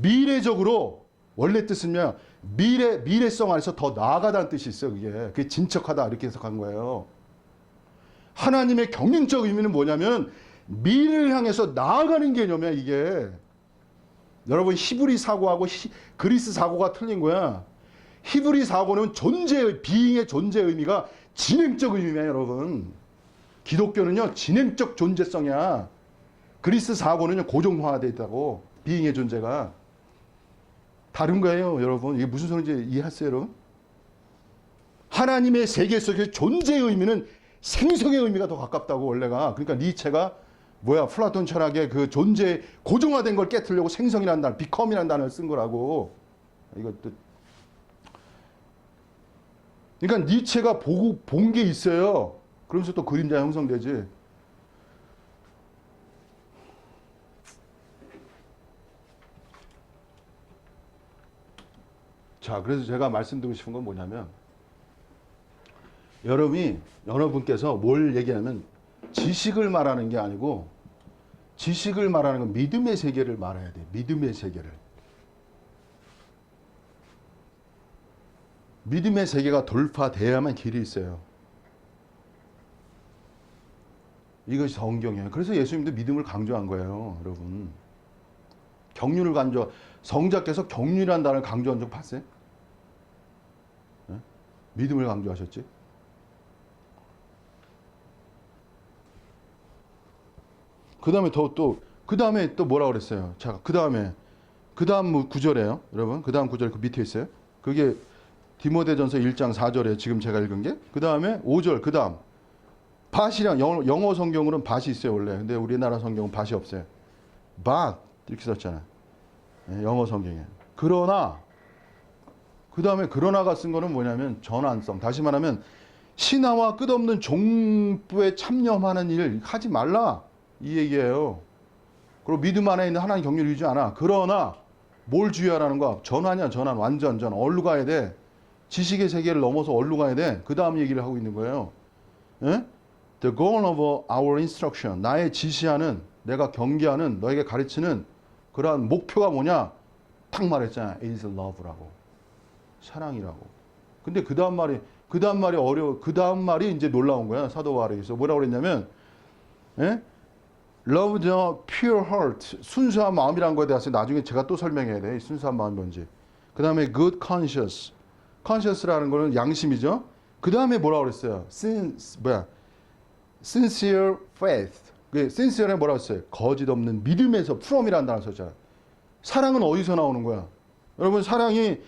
미래적으로 원래 뜻은요. 미래성 안에서 더 나아가다는 뜻이 있어요. 그게 진척하다 이렇게 해석한 거예요. 하나님의 경륜적 의미는 뭐냐면 미래를 향해서 나아가는 개념이야 이게. 여러분 히브리 사고하고 그리스 사고가 틀린 거야. 히브리 사고는 비잉의 존재의 의미가 진행적 의미야 여러분. 기독교는요 진행적 존재성이야. 그리스 사고는요 고정화되어 있다고. 비잉의 존재가. 다른 거예요 여러분. 이게 무슨 소리인지 이해하세요 여러분? 하나님의 세계 속의 존재의 의미는 생성의 의미가 더 가깝다고 원래가. 그러니까 니체가 플라톤 철학의 그 존재 고정화된 걸 깨트리려고 생성이라는 단어, become이라는 단어를 쓴 거라고. 이것도. 그러니까 니체가 본 게 있어요. 그러면서 또 그림자 형성되지. 자, 그래서 제가 말씀드리고 싶은 건 뭐냐면 여러분께서 뭘 얘기하면 지식을 말하는 게 아니고 지식을 말하는 건 믿음의 세계를 말해야 돼. 믿음의 세계를. 믿음의 세계가 돌파돼야만 길이 있어요. 이것이 성경이에요. 그래서 예수님도 믿음을 강조한 거예요, 여러분. 경륜을 성자께서 경륜이라는 단어를 강조한 적 봤어요? 네? 믿음을 강조하셨지. 그 다음에 또 뭐라 그랬어요? 자, 그 다음 구절이에요. 여러분, 그 다음 구절 그 밑에 있어요. 그게 디모데전서 1장 4절에 지금 제가 읽은 게. 그 다음에 5절, 그 다음. 밭이랑 영어 성경으로는 밭이 있어요, 원래. 근데 우리나라 성경은 밭이 없어요. but 이렇게 썼잖아요. 네, 영어 성경에. 그러나 그 다음에 그러나가 쓴 거는 뭐냐면 전환성. 다시 말하면 신하와 끝없는 종부에 참여하는 일 하지 말라 이 얘기예요. 그리고 믿음 안에 있는 하나님 경륜을 유지 않아. 그러나 뭘 주의하라는 거야? 전환이야, 전환. 완전 얼루 가야 돼. 지식의 세계를 넘어서 얼루 가야 돼. 그 다음 얘기를 하고 있는 거예요. 예? The goal of our instruction. 나의 지시하는, 내가 경계하는, 너에게 가르치는 그러한 목표가 뭐냐? 탁 말했잖아. is love라고. 사랑이라고. 근데 그 다음 말이 어려워. 그 다음 말이 이제 놀라운 거야. 사도 바울에서 뭐라고 그랬냐면, 예? Love the pure heart. 순수한 마음이라는 거에 대해서 나중에 제가 또 설명해야 돼. 순수한 마음이 뭔지. 그 다음에 good conscience. conscience라는 거는 양심이죠. 그 다음에 뭐라고 그랬어요? sincere faith. sincere는 뭐라고 했어요? 거짓 없는 믿음에서 from이라는 단어 썼잖아요. 사랑은 어디서 나오는 거야? 여러분, 사랑이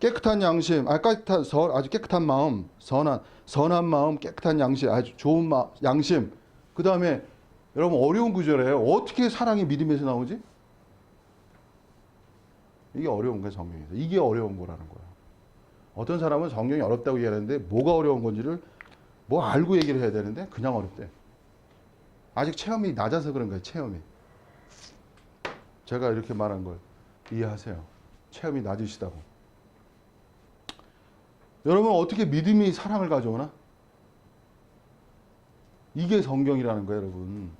깨끗한 양심, 아주 깨끗한 마음, 선한 마음, 깨끗한 양심, 아주 좋은 양심. 그 다음에 여러분, 어려운 구절이에요. 어떻게 사랑이 믿음에서 나오지? 이게 어려운 거예요, 성경에서. 이게 어려운 거라는 거예요. 어떤 사람은 성경이 어렵다고 얘기하는데 뭐가 어려운 건지를 뭐 알고 얘기를 해야 되는데 그냥 어렵대. 아직 체험이 낮아서 그런 거예요, 체험이. 제가 이렇게 말한 걸 이해하세요. 체험이 낮으시다고. 여러분, 어떻게 믿음이 사랑을 가져오나? 이게 성경이라는 거예요, 여러분.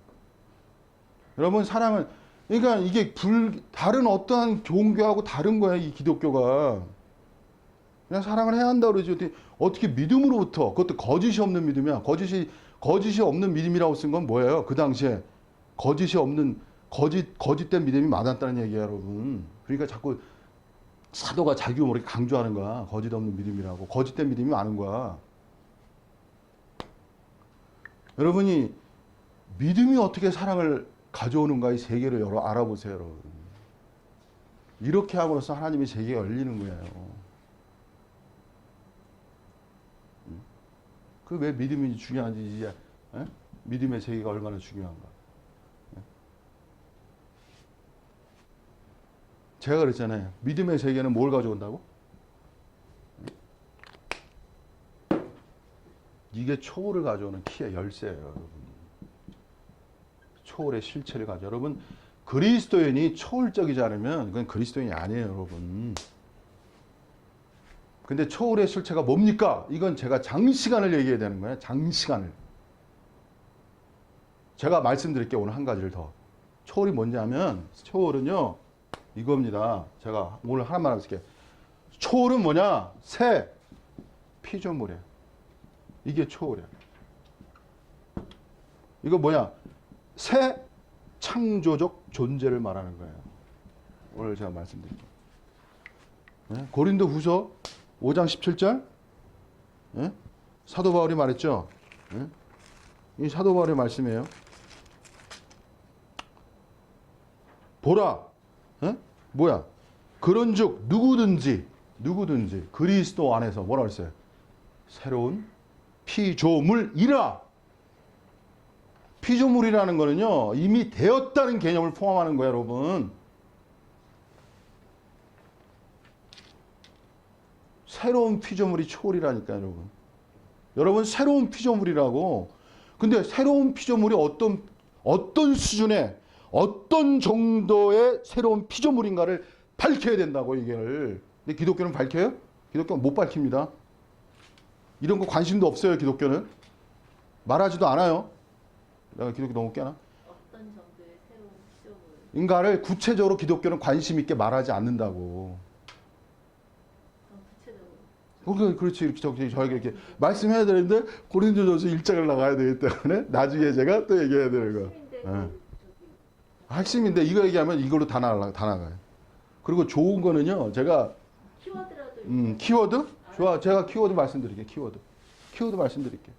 여러분, 사랑은, 그러니까 이게 다른 어떠한 종교하고 다른 거야, 이 기독교가. 그냥 사랑을 해야 한다 그러지. 어떻게 믿음으로부터, 그것도 거짓이 없는 믿음이야. 거짓이 없는 믿음이라고 쓴 건 뭐예요? 그 당시에 거짓된 믿음이 많았다는 얘기예요, 여러분. 그러니까 자꾸 사도가 자기 모르게 강조하는 거야. 거짓 없는 믿음이라고. 거짓된 믿음이 많은 거야. 여러분이 믿음이 어떻게 사랑을 가져오는가 이 세계를 알아보세요, 여러분. 이렇게 함으로써 하나님의 세계가 열리는 거예요. 그 왜 믿음이 중요한지 이제 믿음의 세계가 얼마나 중요한가. 제가 그랬잖아요. 믿음의 세계는 뭘 가져온다고? 이게 초월을 가져오는 키의 열쇠예요, 여러분. 초월의 실체를 가져. 여러분, 그리스도인이 초월적이지 않으면 그건 그리스도인이 아니에요, 여러분. 근데 초월의 실체가 뭡니까? 이건 제가 장시간을 얘기해야 되는 거예요. 장시간을. 제가 말씀드릴게요. 오늘 한 가지를 더. 초월이 뭐냐면, 초월은요, 이겁니다. 제가 오늘 하나만 할게요. 초월은 뭐냐? 새 피조물이에요. 이게 초월이에요. 이거 뭐냐? 새 창조적 존재를 말하는 거예요. 오늘 제가 말씀드릴게요. 네? 고린도 후서 5장 17절 네? 사도 바울이 말했죠. 네? 이 사도 바울의 말씀이에요. 보라 네? 뭐야? 그런즉 누구든지 그리스도 안에서 뭐라 그랬어요? 새로운 피조물이라. 피조물이라는 거는요, 이미 되었다는 개념을 포함하는 거예요, 여러분. 새로운 피조물이 초월이라니까요, 여러분. 여러분, 새로운 피조물이라고. 근데 새로운 피조물이 어떤 수준의, 어떤 정도의 새로운 피조물인가를 밝혀야 된다고, 이게를. 근데 기독교는 밝혀요? 기독교는 못 밝힙니다. 이런 거 관심도 없어요, 기독교는. 말하지도 않아요. 내가 기독교 너무 깨나? 어떤 정도의 새로운 피조물. 인가를 구체적으로 기독교는 관심 있게 말하지 않는다고. 구체적으로. 그렇지. 이렇게 저에게 이렇게 말씀해야 되는데 고린도전서 1장을 나가야 되기 때문에 나중에 제가 또 얘기해야 되는 거. 핵심인데 이거 얘기하면 이걸로 다 나가요. 그리고 좋은 거는요. 제가 키워드라도 키워드? 좋아. 제가 키워드 말씀드릴게요. 키워드 말씀드릴게요.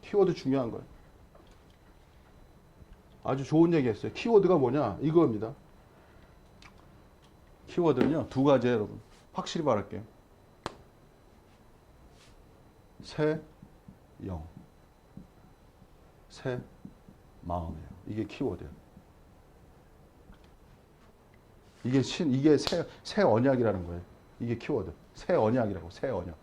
키워드 중요한 거예요. 아주 좋은 얘기 했어요. 키워드가 뭐냐? 이겁니다. 키워드는요. 두 가지예요, 여러분. 확실히 말할게요. 새 영. 새 마음이에요. 이게 키워드예요. 이게 새 언약이라는 거예요. 이게 키워드. 새 언약이라고. 새 언약.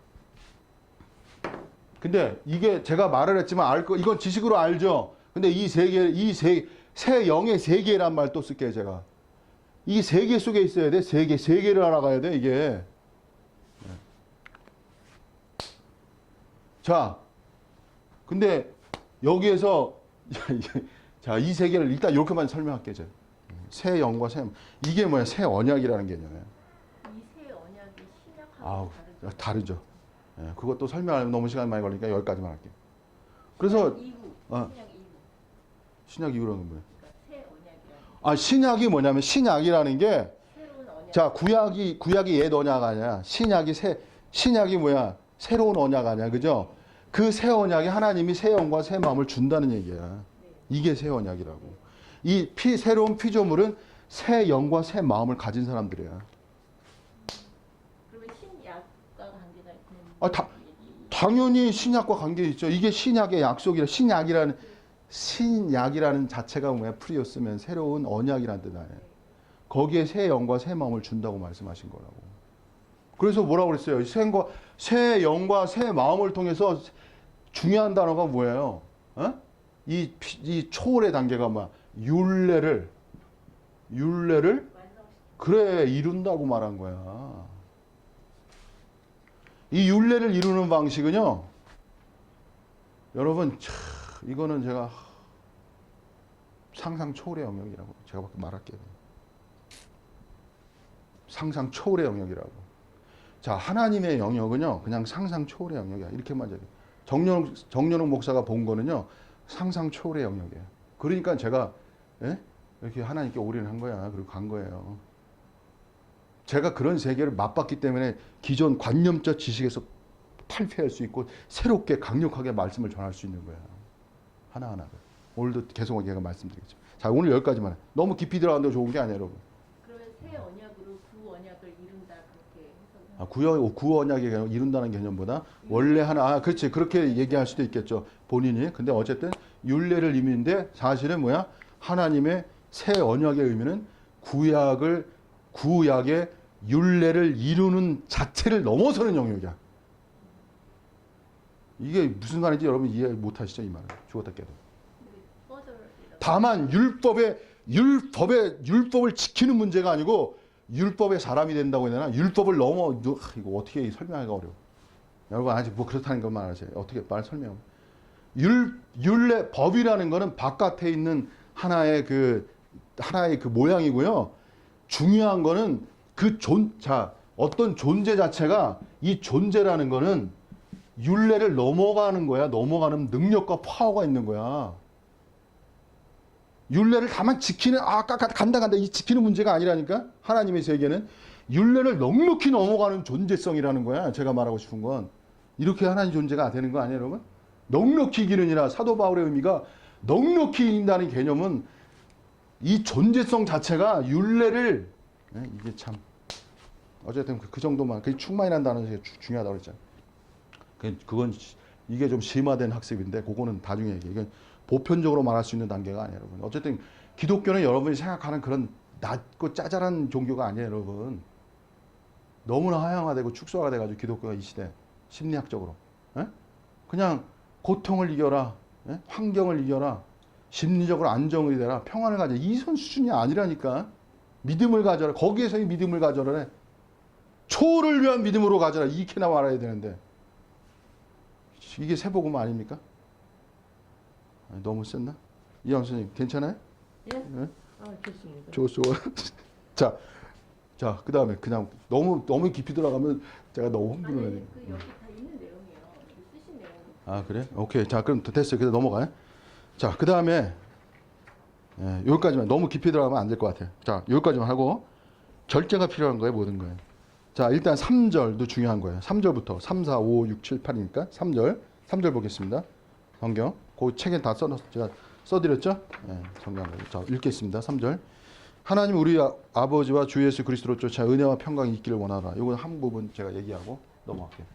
근데 이게 제가 말을 했지만 이건 지식으로 알죠. 근데 새 영의 세계란 말 또 쓸게요, 제가. 이 세계 속에 있어야 돼. 세계를 알아가야 돼, 이게. 자, 근데 여기에서 자, 이 세계를 일단 이렇게만 설명할게요, 제가. 새 영과 이게 뭐야? 새 언약이라는 개념이에요. 이 새 언약이 아우, 신약하고 다르죠. 예, 그것도 설명하려면 너무 시간 많이 걸리니까 여기까지만 할게요. 그래서 이후 어. 신약 이후 신약 이후라는 뭐예요? 그러니까 새 언약이라는 신약이 뭐냐면 신약이라는 게 새로운 언약. 자, 구약이 옛 언약 아니야. 신약이 뭐야? 새로운 언약 아니야. 그죠? 그 새 언약이 하나님이 새 영과 새 마음을 준다는 얘기야. 이게 새 언약이라고. 새로운 피조물은 새 영과 새 마음을 가진 사람들이야. 그러면 신약과 관계가 있는 얘기. 당연히 신약과 관계 있죠. 이게 신약의 약속이라. 신약이라는 자체가 뭐야? 프리오스면 새로운 언약이라는 뜻 아니에요. 거기에 새 영과 새 마음을 준다고 말씀하신 거라고. 그래서 뭐라고 그랬어요? 새 영과 새 마음을 통해서 중요한 단어가 뭐예요? 이 초월의 단계가 뭐야? 율례를 그래 이룬다고 말한 거야. 이 율례를 이루는 방식은요. 여러분, 이거는 제가 상상 초월의 영역이라고 제가 말할게요. 상상 초월의 영역이라고. 자, 하나님의 영역은요, 그냥 상상 초월의 영역이야. 이렇게만 얘기해요. 정연욱 목사가 본 거는요, 상상 초월의 영역이에요. 그러니까 제가 이렇게 하나님께 올인한 거야. 그리고 간 거예요. 제가 그런 세계를 맛봤기 때문에 기존 관념적 지식에서 탈피할 수 있고 새롭게 강력하게 말씀을 전할 수 있는 거야. 하나하나. 오늘도 계속 제가 말씀드리겠죠. 자, 오늘 여기까지만 해. 너무 깊이 들어간다고 좋은 게 아니에요, 여러분. 그러면 새 언약으로 구 언약을 이룬다 그렇게 해석을 구 언약의 개념, 이룬다는 개념보다 원래 그렇지. 그렇게 얘기할 수도 있겠죠. 본인이. 근데 어쨌든 율례를 의미인데 사실은 뭐야? 하나님의 새 언약의 의미는 구약의 율례를 이루는 자체를 넘어서는 영역이야. 이게 무슨 말인지 여러분 이해 못 하시죠, 이 말은. 죽었다 깨도. 다만 율법을 지키는 문제가 아니고 율법의 사람이 된다고 해야 되나? 율법을 이거 어떻게 설명하기가 어려워. 여러분 아직 뭐 그렇다는 것만 아세요. 어떻게 설명? 율례 법이라는 거는 바깥에 있는 하나의 그 모양이고요. 중요한 거는 어떤 존재 자체가 이 존재라는 거는 율례를 넘어가는 거야. 넘어가는 능력과 파워가 있는 거야. 율례를 다만 지키는 간다 이 지키는 문제가 아니라니까. 하나님의 세계는 율례를 넉넉히 넘어가는 존재성이라는 거야. 제가 말하고 싶은 건 이렇게 하나님 존재가 되는 거 아니에요, 여러분? 넉넉히 이기는이라 사도 바울의 의미가 넉넉히 이긴다는 개념은 이 존재성 자체가 율례를 이게 참 어쨌든 그 정도만 그게 충만이라는 단어가 중요하다고 그랬잖아요. 이게 좀 심화된 학습인데 그거는 나중에 얘기해요. 이건 보편적으로 말할 수 있는 단계가 아니에요, 여러분. 어쨌든 기독교는 여러분이 생각하는 그런 낮고 짜잘한 종교가 아니에요, 여러분. 너무나 하향화되고 축소화돼가지고 기독교가 이 시대 심리학적으로 그냥 고통을 이겨라, 환경을 이겨라, 심리적으로 안정이 되라, 평안을 가져라, 이선 수준이 아니라니까. 믿음을 가져라, 거기에서의 믿음을 가져라, 초를 위한 믿음으로 가져라, 이렇게 나와야 되는데 이게 세복음 아닙니까? 너무 셌나? 이영 선생님 괜찮아요? 예? 좋습니다. 좋아. 자, 그 다음에 그냥 너무 깊이 들어가면 제가 너무 흥분을 해요. 여기 다 있는 내용이에요. 쓰신 내용. 그래? 오케이. 자, 그럼 됐어요. 그래서 넘어가요. 자, 그 다음에 여기까지만 너무 깊이 들어가면 안 될 것 같아요. 자, 여기까지만 하고 절제가 필요한 거예요, 모든 거예요. 자, 일단 3절도 중요한 거예요. 3절부터 3, 4, 5, 6, 7, 8이니까 3절 보겠습니다. 성경. 그 책에 다 제가 써드렸죠? 성경. 자, 읽겠습니다. 3절. 하나님 우리 아버지와 주 예수 그리스도로 쫓아 은혜와 평강이 있기를 원하라. 이거 한 부분 제가 얘기하고 넘어갈게요.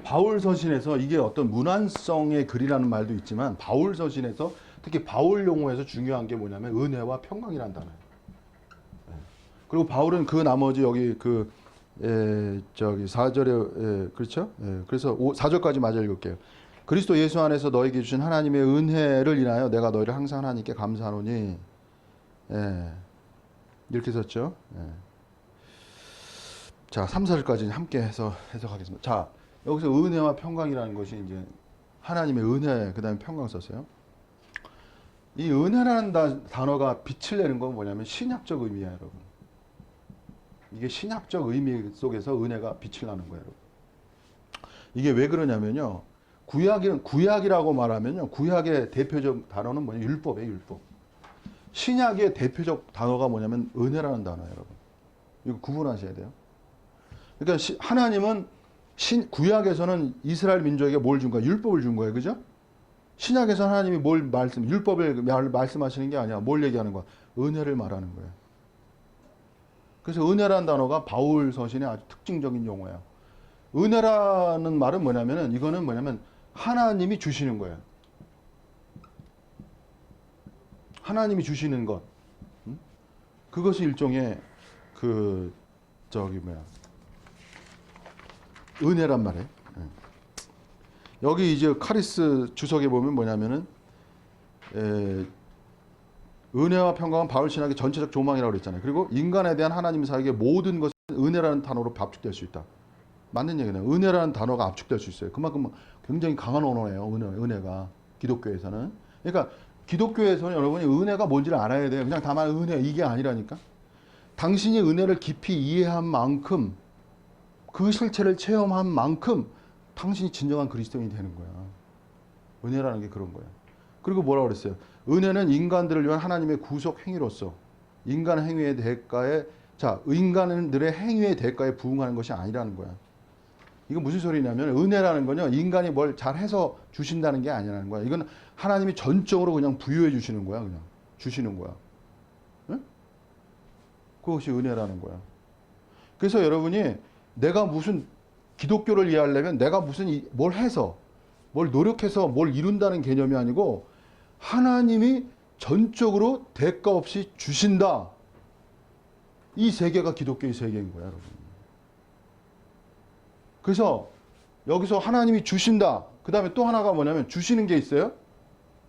바울 서신에서 이게 어떤 문안성의 글이라는 말도 있지만 바울 서신에서 특히 바울 용어에서 중요한 게 뭐냐면 은혜와 평강이라는 단어예요. 그리고 바울은 그 나머지 여기 저기 4절에 그렇죠? 그래서 4절까지 마저 읽을게요. 그리스도 예수 안에서 너에게 주신 하나님의 은혜를 인하여 내가 너희를 항상 하나님께 감사하노니 이렇게 썼죠. 자, 3, 4절까지 함께 해서 해석하겠습니다. 자, 여기서 은혜와 평강이라는 것이 이제 하나님의 은혜, 그 다음에 평강 썼어요. 이 은혜라는 단어가 빛을 내는 건 뭐냐면 신약적 의미야, 여러분. 이게 신약적 의미 속에서 은혜가 빛을 나는 거예요, 여러분. 이게 왜 그러냐면요. 구약이라고 말하면요. 구약의 대표적 단어는 뭐냐? 율법이에요, 율법. 신약의 대표적 단어가 뭐냐면 은혜라는 단어예요, 여러분. 이거 구분하셔야 돼요. 그러니까 하나님은 구약에서는 이스라엘 민족에게 뭘 준 거야? 율법을 준 거예요. 그죠? 신약에서 하나님이 율법을 말씀하시는 게 아니야. 뭘 얘기하는 거야? 은혜를 말하는 거예요. 그래서 은혜라는 단어가 바울 서신의 아주 특징적인 용어야. 은혜라는 말은 뭐냐면은, 이거는 뭐냐면, 하나님이 주시는 거예요. 하나님이 주시는 것. 그것이 일종의, 은혜란 말이에요. 여기 이제 카리스 주석에 보면 뭐냐면은 은혜와 평강은 바울 신학의 전체적 조망이라고 그랬잖아요. 그리고 인간에 대한 하나님 사역의 모든 것은 은혜라는 단어로 압축될 수 있다. 맞는 얘기네요. 은혜라는 단어가 압축될 수 있어요. 그만큼 굉장히 강한 언어예요. 은혜가 기독교에서는. 그러니까 기독교에서는 여러분이 은혜가 뭔지를 알아야 돼요. 그냥 다만 은혜 이게 아니라니까. 당신이 은혜를 깊이 이해한 만큼 그 실체를 체험한 만큼 당신이 진정한 그리스도인이 되는 거야. 은혜라는 게 그런 거야. 그리고 뭐라고 그랬어요? 은혜는 인간들을 위한 하나님의 구속 행위로서 인간의 행위의 대가에 인간들의 행위의 대가에 부응하는 것이 아니라는 거야. 이거 무슨 소리냐면 은혜라는 건요. 인간이 뭘 잘해서 주신다는 게 아니라는 거야. 이건 하나님이 전적으로 그냥 부여해 주시는 거야. 그냥 주시는 거야. 응? 그것이 은혜라는 거야. 그래서 여러분이 내가 무슨 기독교를 이해하려면 내가 무슨 뭘 해서 뭘 노력해서 뭘 이룬다는 개념이 아니고 하나님이 전적으로 대가 없이 주신다. 이 세계가 기독교의 세계인 거야, 여러분. 그래서 여기서 하나님이 주신다. 그 다음에 또 하나가 뭐냐면 주시는 게 있어요.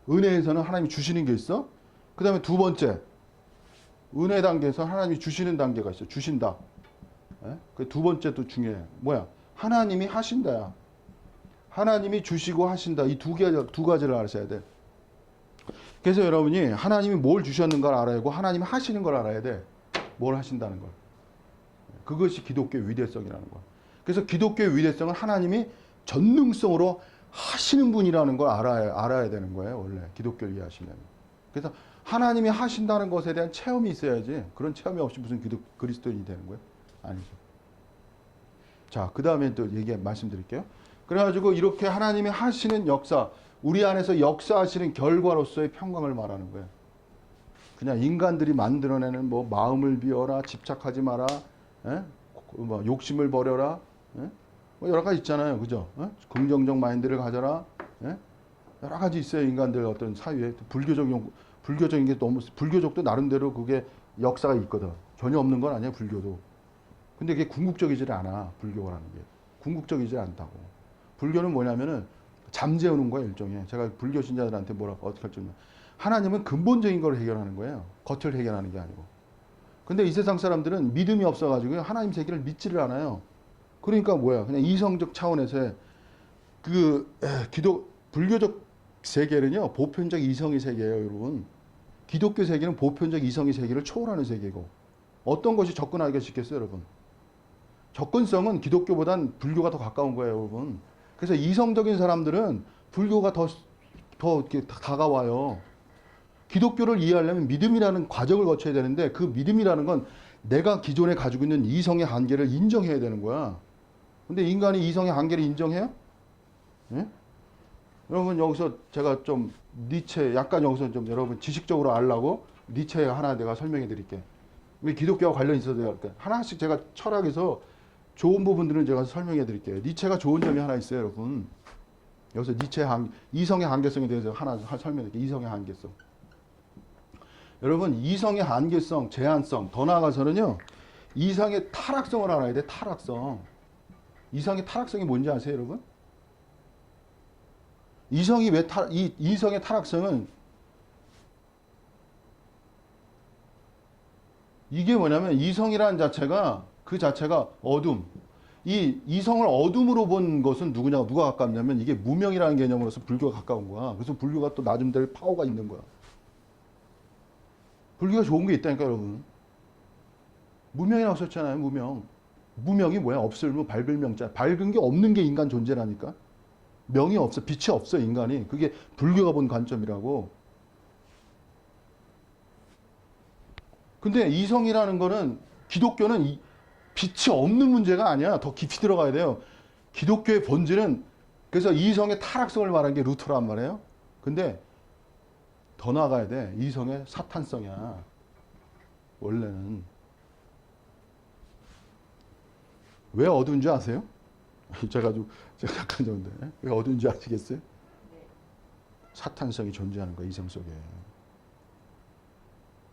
은혜에서는 하나님이 주시는 게 있어. 그 다음에 두 번째 은혜 단계에서 하나님이 주시는 단계가 있어. 주신다. 그 두 번째도 중요해. 뭐야? 하나님이 하신다야. 하나님이 주시고 하신다. 이 두 가지를 아셔야 돼. 그래서 여러분이 하나님이 뭘 주셨는가를 알아야 하고 하나님이 하시는 걸 알아야 돼. 뭘 하신다는 걸. 그것이 기독교의 위대성이라는 거야. 그래서 기독교의 위대성은 하나님이 전능성으로 하시는 분이라는 걸 알아야 되는 거예요. 원래 기독교를 이해하시면. 그래서 하나님이 하신다는 것에 대한 체험이 있어야지. 그런 체험이 없이 무슨 그리스도인이 되는 거예요? 아니죠. 자, 그 다음에 또 말씀드릴게요. 그래가지고 이렇게 하나님이 하시는 역사, 우리 안에서 역사하시는 결과로서의 평강을 말하는 거예요. 그냥 인간들이 만들어내는 뭐 마음을 비워라, 집착하지 마라, 뭐 욕심을 버려라, 뭐 여러 가지 있잖아요, 그죠? 긍정적 마인드를 가져라, 여러 가지 있어요. 인간들 어떤 사회에 불교적인 게 너무 불교적도 나름대로 그게 역사가 있거든. 전혀 없는 건 아니야, 불교도. 근데 그게 궁극적이지 않아, 불교라는 게. 궁극적이지 않다고. 불교는 뭐냐면은 잠재우는 거예요, 일종의. 제가 불교 신자들한테 어떻게 할 줄 몰라. 하나님은 근본적인 걸 해결하는 거예요. 겉을 해결하는 게 아니고. 근데 이 세상 사람들은 믿음이 없어가지고 하나님 세계를 믿지를 않아요. 그러니까 뭐야? 그냥 이성적 차원에서의 불교적 세계는요, 보편적 이성의 세계예요, 여러분. 기독교 세계는 보편적 이성의 세계를 초월하는 세계고, 어떤 것이 접근하기가 쉽겠어요, 여러분? 접근성은 기독교보단 불교가 더 가까운 거예요, 여러분. 그래서 이성적인 사람들은 불교가 더 이렇게 다가와요. 기독교를 이해하려면 믿음이라는 과정을 거쳐야 되는데 그 믿음이라는 건 내가 기존에 가지고 있는 이성의 한계를 인정해야 되는 거야. 근데 인간이 이성의 한계를 인정해요? 예? 여러분 여기서 제가 좀 니체 약간 여기서 좀 여러분 지식적으로 알라고 니체 하나 내가 설명해 드릴게. 왜 기독교와 관련 있어도 할까? 하나씩 제가 철학에서 좋은 부분들은 제가 설명해 드릴게요. 니체가 좋은 점이 하나 있어요, 여러분. 여기서 이성의 한계성에 대해서 하나 설명해 드릴게요. 이성의 한계성. 여러분 이성의 한계성, 제한성, 더 나아가서는요. 이성의 타락성을 알아야 돼. 타락성. 이성의 타락성이 뭔지 아세요, 여러분? 이성의 타락성은 이게 뭐냐면 이성이라는 자체가 그 자체가 어둠. 이 이성을 어둠으로 본 것은 누가 가깝냐면 이게 무명이라는 개념으로서 불교가 가까운 거야. 그래서 불교가 또 나름대로 파워가 있는 거야. 불교가 좋은 게 있다니까 여러분. 무명이라고 썼잖아요. 무명. 무명이 뭐야? 없을무 밝을 명자. 밝은 게 없는 게 인간 존재라니까. 명이 없어. 빛이 없어 인간이. 그게 불교가 본 관점이라고. 근데 이성이라는 거는 기독교는 빛이 없는 문제가 아니야. 더 깊이 들어가야 돼요. 기독교의 본질은 그래서 이성의 타락성을 말한 게 루터란 말이에요. 근데 더 나아가야 돼. 이성의 사탄성이야. 원래는. 왜 어두운 줄 아세요? 제가 약간 좋은데. 왜 어두운 줄 아시겠어요? 사탄성이 존재하는 거야, 이성 속에.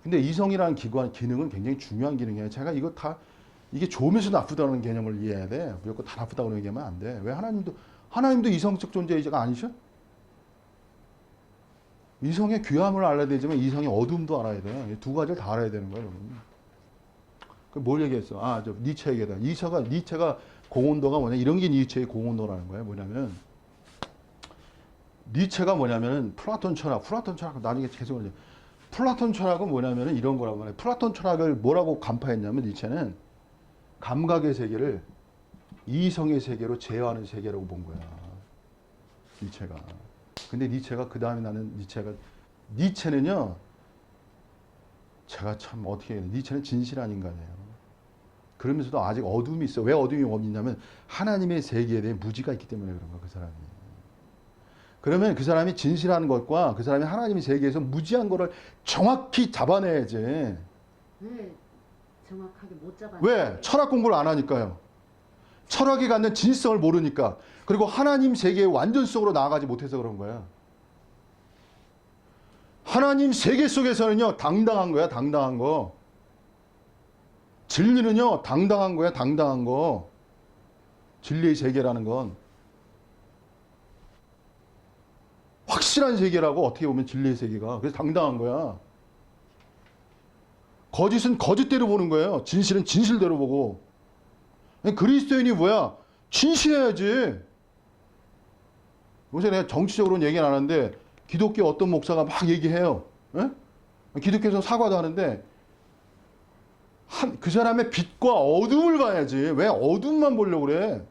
근데 이성이라는 기능은 굉장히 중요한 기능이에요. 제가 이게 좋으면서 나쁘다는 개념을 이해해야 돼. 무조건 다 나쁘다고 얘기하면 안 돼. 왜 하나님도 이성적 존재이자가 아니죠? 이성의 귀함을 알아야 되지만 이성의 어둠도 알아야 돼. 두 가지를 다 알아야 되는 거예요, 여러분. 뭘 얘기했어? 니체 얘기다. 니체가 공온도가 뭐냐? 이런 게 니체의 공온도라는 거예요. 뭐냐면 니체가 뭐냐면은 플라톤 철학 나중에 계속 하죠. 플라톤 철학은 뭐냐면은 이런 거란 말이에요. 플라톤 철학을 뭐라고 간파했냐면 니체는 감각의 세계를 이성의 세계로 제어하는 세계라고 본 거야. 니체가. 근데 니체가 그 다음에 니체는요. 제가 참 어떻게 해야 돼. 니체는 진실한 인간이에요. 그러면서도 아직 어둠이 있어. 왜 어둠이 없냐면 하나님의 세계에 대해 무지가 있기 때문에 그런 거야. 그 사람이. 그러면 그 사람이 진실한 것과 그 사람이 하나님의 세계에서 무지한 거를 정확히 잡아내야지. 왜 정확하게 못 잡아내요? 왜? 철학 공부를 안 하니까요. 철학이 갖는 진실성을 모르니까. 그리고 하나님 세계의 완전성으로 나아가지 못해서 그런 거야. 하나님 세계 속에서는요. 당당한 거야. 당당한 거. 진리는요. 당당한 거야. 당당한 거. 진리의 세계라는 건. 확실한 세계라고 어떻게 보면 진리의 세계가. 그래서 당당한 거야. 거짓은 거짓대로 보는 거예요. 진실은 진실대로 보고. 그리스도인이 뭐야? 진실해야지. 요새 내가 정치적으로는 얘기는 안 하는데 기독교 어떤 목사가 막 얘기해요. 에? 기독교에서 사과도 하는데 그 사람의 빛과 어둠을 봐야지. 왜 어둠만 보려고 그래?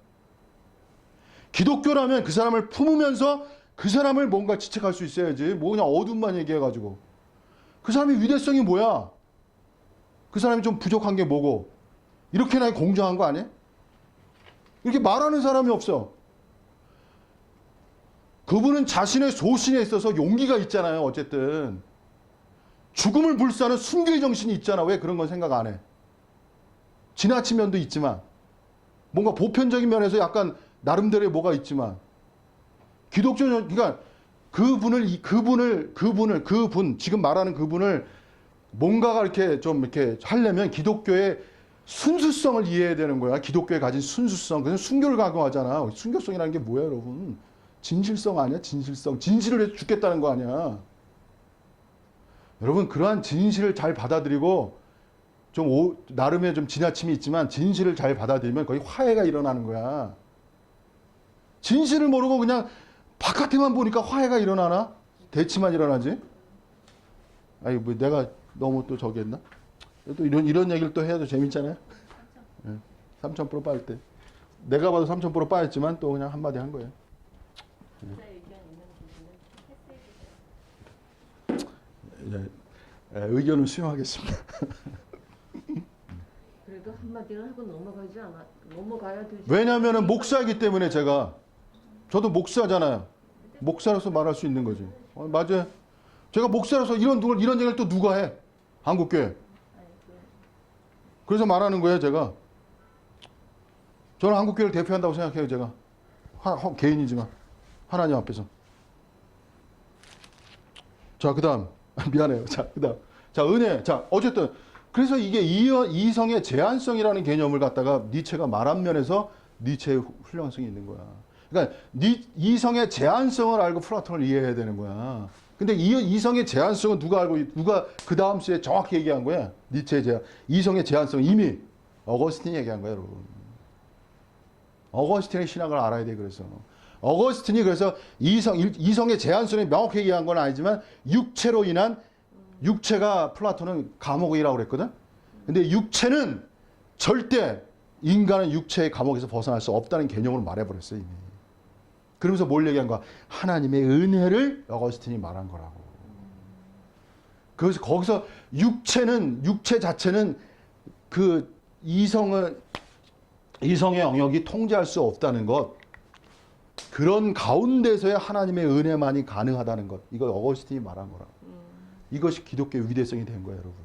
기독교라면 그 사람을 품으면서 그 사람을 뭔가 지책할 수 있어야지. 뭐 그냥 어둠만 얘기해가지고. 그 사람의 위대성이 뭐야? 그 사람이 좀 부족한 게 뭐고? 이렇게나 공정한 거 아니야? 이렇게 말하는 사람이 없어. 그분은 자신의 소신에 있어서 용기가 있잖아요. 어쨌든. 죽음을 불사하는 순교의 정신이 있잖아. 왜 그런 건 생각 안 해? 지나친 면도 있지만 뭔가 보편적인 면에서 약간 나름대로의 뭐가 있지만 그러니까 그분 지금 말하는 그분을 뭔가가 이렇게 좀 이렇게 하려면 기독교의 순수성을 이해해야 되는 거야. 기독교에 가진 순수성. 그래서 순교를 강요하잖아. 순교성이라는 게 뭐야, 여러분? 진실성 아니야? 진실성. 진실을 해서 죽겠다는 거 아니야. 여러분, 그러한 진실을 잘 받아들이고 나름의 좀 지나침이 있지만 진실을 잘 받아들이면 거의 화해가 일어나는 거야. 진실을 모르고 그냥 바깥에만 보니까 화해가 일어나나? 대치만 일어나지? 아니, 뭐 내가 너무 또 저기 했나? 또 이런 얘기를 또 해야도 재밌잖아요. 예. 3,000% 빠질 때. 내가 봐도 3,000% 빠졌지만 또 그냥 한마디 한 거예요. 진짜 의견 있는 부분은 패스해 주세요. 의견은 수용하겠습니다. 그래도 한마디는 하고 넘어가지 않아. 넘어가야 되지. 왜냐하면 목사이기 때문에 저도 목사잖아요. 목사로서 말할 수 있는 거지. 맞아요. 제가 목사로서 이런 얘기를 또 누가 해? 한국교회. 그래서 말하는 거예요, 제가. 저는 한국교회를 대표한다고 생각해요, 제가. 개인이지만. 하나님 앞에서. 자, 그 다음. 미안해요. 자, 그 다음. 자, 은혜. 자, 어쨌든. 그래서 이게 이성의 제한성이라는 개념을 갖다가 니체가 말한 면에서 니체의 훌륭성이 있는 거야. 그러니까 이성의 제한성을 알고 플라톤을 이해해야 되는 거야. 근데 이성의 제한성은 누가 그 다음 시에 정확히 얘기한 거야. 니체의 이성의 제한성 이미 어거스틴이 얘기한 거야, 여러분. 어거스틴의 신학을 알아야 돼. 그래서 어거스틴이 그래서 이성의 제한성을 명확히 얘기한 건 아니지만 육체로 인한 육체가 플라톤은 감옥이라고 그랬거든. 근데 육체는 절대 인간은 육체의 감옥에서 벗어날 수 없다는 개념으로 말해버렸어요, 이미. 그러면서 뭘 얘기한 거야? 하나님의 은혜를 어거스틴이 말한 거라고. 그래서 거기서 육체 자체는 그 이성의 영역이 통제할 수 없다는 것. 그런 가운데서의 하나님의 은혜만이 가능하다는 것. 이걸 어거스틴이 말한 거라고. 이것이 기독교의 위대성이 된 거예요, 여러분.